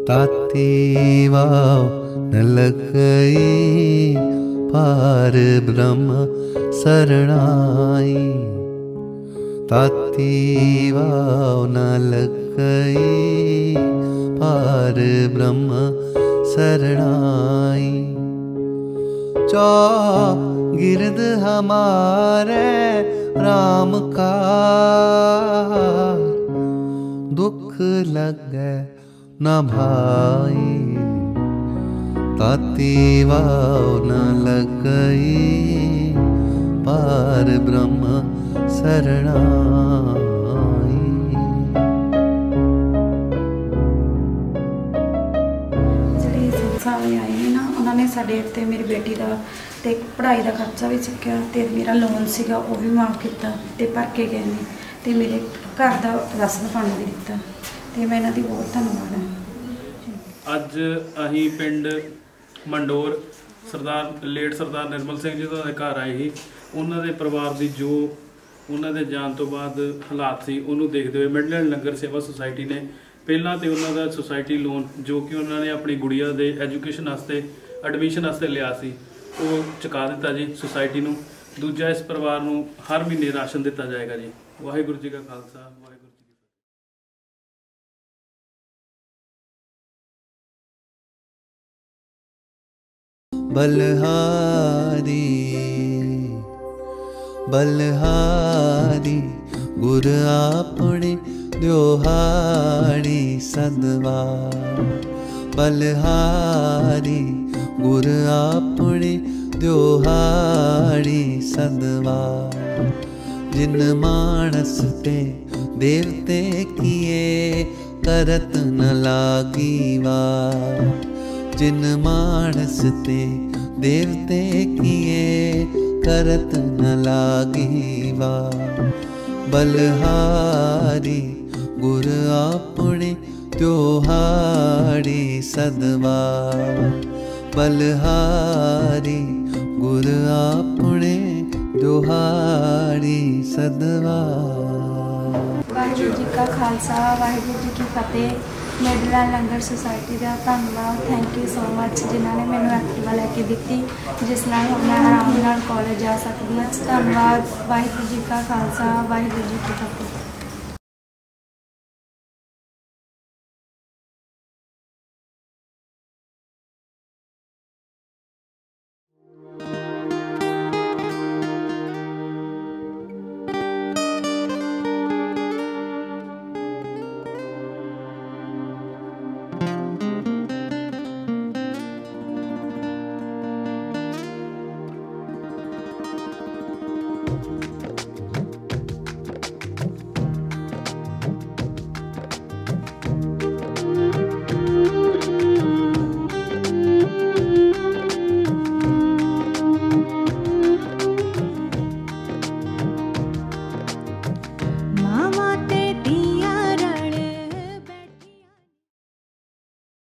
ताती वाव न लगई पार ब्रह्म शरणाई, ताती वाव न लगई पार ब्रह्म शरणाई। चौ गिरद हमारे राम का दुख लगे न भाई, ताती वाव न लगई पार ब्रह्म शरणाई। ਜਿਹੜੇ ਸੰਸਥਾ ਵਾਲੇ ਆਏ ਨੇ ਨਾ, ਉਹਨਾਂ ਨੇ ਸਾਡੇ ਉੱਤੇ ਮੇਰੀ ਬੇਟੀ ਦਾ ਤੇ ਪੜ੍ਹਾਈ ਦਾ ਖਰਚਾ ਵੀ ਚੁੱਕਿਆ ਤੇ ਮੇਰਾ ਲੋਨ ਸੀਗਾ ਉਹ ਵੀ ਮਾਫ ਕੀਤਾ ਤੇ ਭਰ ਕੇ ਗਏ ਨੇ ਤੇ ਮੇਰੇ ਘਰ ਦਾ ਰਾਸ਼ਨ ਪਾਣੀ ਵੀ ਦਿੱਤਾ ਤੇ ਮੈਂ ਇਹਨਾਂ ਦੀ ਬਹੁਤ ਧੰਨਵਾਦ ਹਾਂ। ਅੱਜ ਅਸੀਂ ਪਿੰਡ ਮੰਡੋਰ ਲੇਟ ਸਰਦਾਰ ਨਿਰਮਲ ਸਿੰਘ ਜੀ ਦੇ ਘਰ ਆਏ ਸੀ। ਉਹਨਾਂ ਦੇ ਪਰਿਵਾਰ ਦੀ ਜੋ ਉਹਨਾਂ ਦੇ ਜਾਣ ਤੋਂ ਬਾਅਦ ਹਾਲਾਤ ਸੀ ਉਹਨੂੰ ਦੇਖਦੇ ਹੋਏ ਮਿਡਲੈਂਡ ਲੰਗਰ ਸੇਵਾ ਸੁਸਾਇਟੀ ਨੇ ਪਹਿਲਾਂ ਤੇ ਉਹਨਾਂ ਦਾ ਸੁਸਾਇਟੀ ਲੋਨ ਜੋ ਕਿ ਉਹਨਾਂ ਨੇ ਆਪਣੀ ਗੁੜੀਆ ਦੇ ਐਜੂਕੇਸ਼ਨ ਵਾਸਤੇ ਐਡਮਿਸ਼ਨ ਵਾਸਤੇ ਲਿਆ ਸੀ ਉਹ ਚੁਕਾ ਦਿੱਤਾ ਜੀ ਸੁਸਾਇਟੀ ਨੂੰ। ਦੂਜਾ ਇਸ ਪਰਿਵਾਰ ਨੂੰ ਹਰ ਮਹੀਨੇ ਰਾਸ਼ਨ ਦਿੱਤਾ ਜਾਏਗਾ ਜੀ। ਵਾਹਿਗੁਰੂ ਜੀ ਕਾ ਖਾਲਸਾ, ਵਾਹਿਗੁਰੂ ਜੀ ਕੀ ਫਤਿਹ। बलहारी बलहारी गुर आपणे द्योहारी सदवार, बलहारी गुर आपणे द्योहारी सदवार। जिन मानस ते देवते किए करत न लागी वार, जिन मानस ते देवते किए करत न लागी वार। बलहारी गुर आपणे त्योहारी सदवार, बलहारी गुर आपणे त्योहारी सदवार। वाहिगुरू जी का खालसा, वाहिगुरू जी की फतेह। मिडलैंड लंगर सोसाइटी का धन्यवाद, थैंक यू सो मच जिन्होंने मैंने एक्टिवा लैके दी जिस नाल मैं आराम नाल कॉलेज जा सकती हाँ। धन्यवाद। वाहिगुरू जी का खालसा, वाहिगुरू जी की फतेह।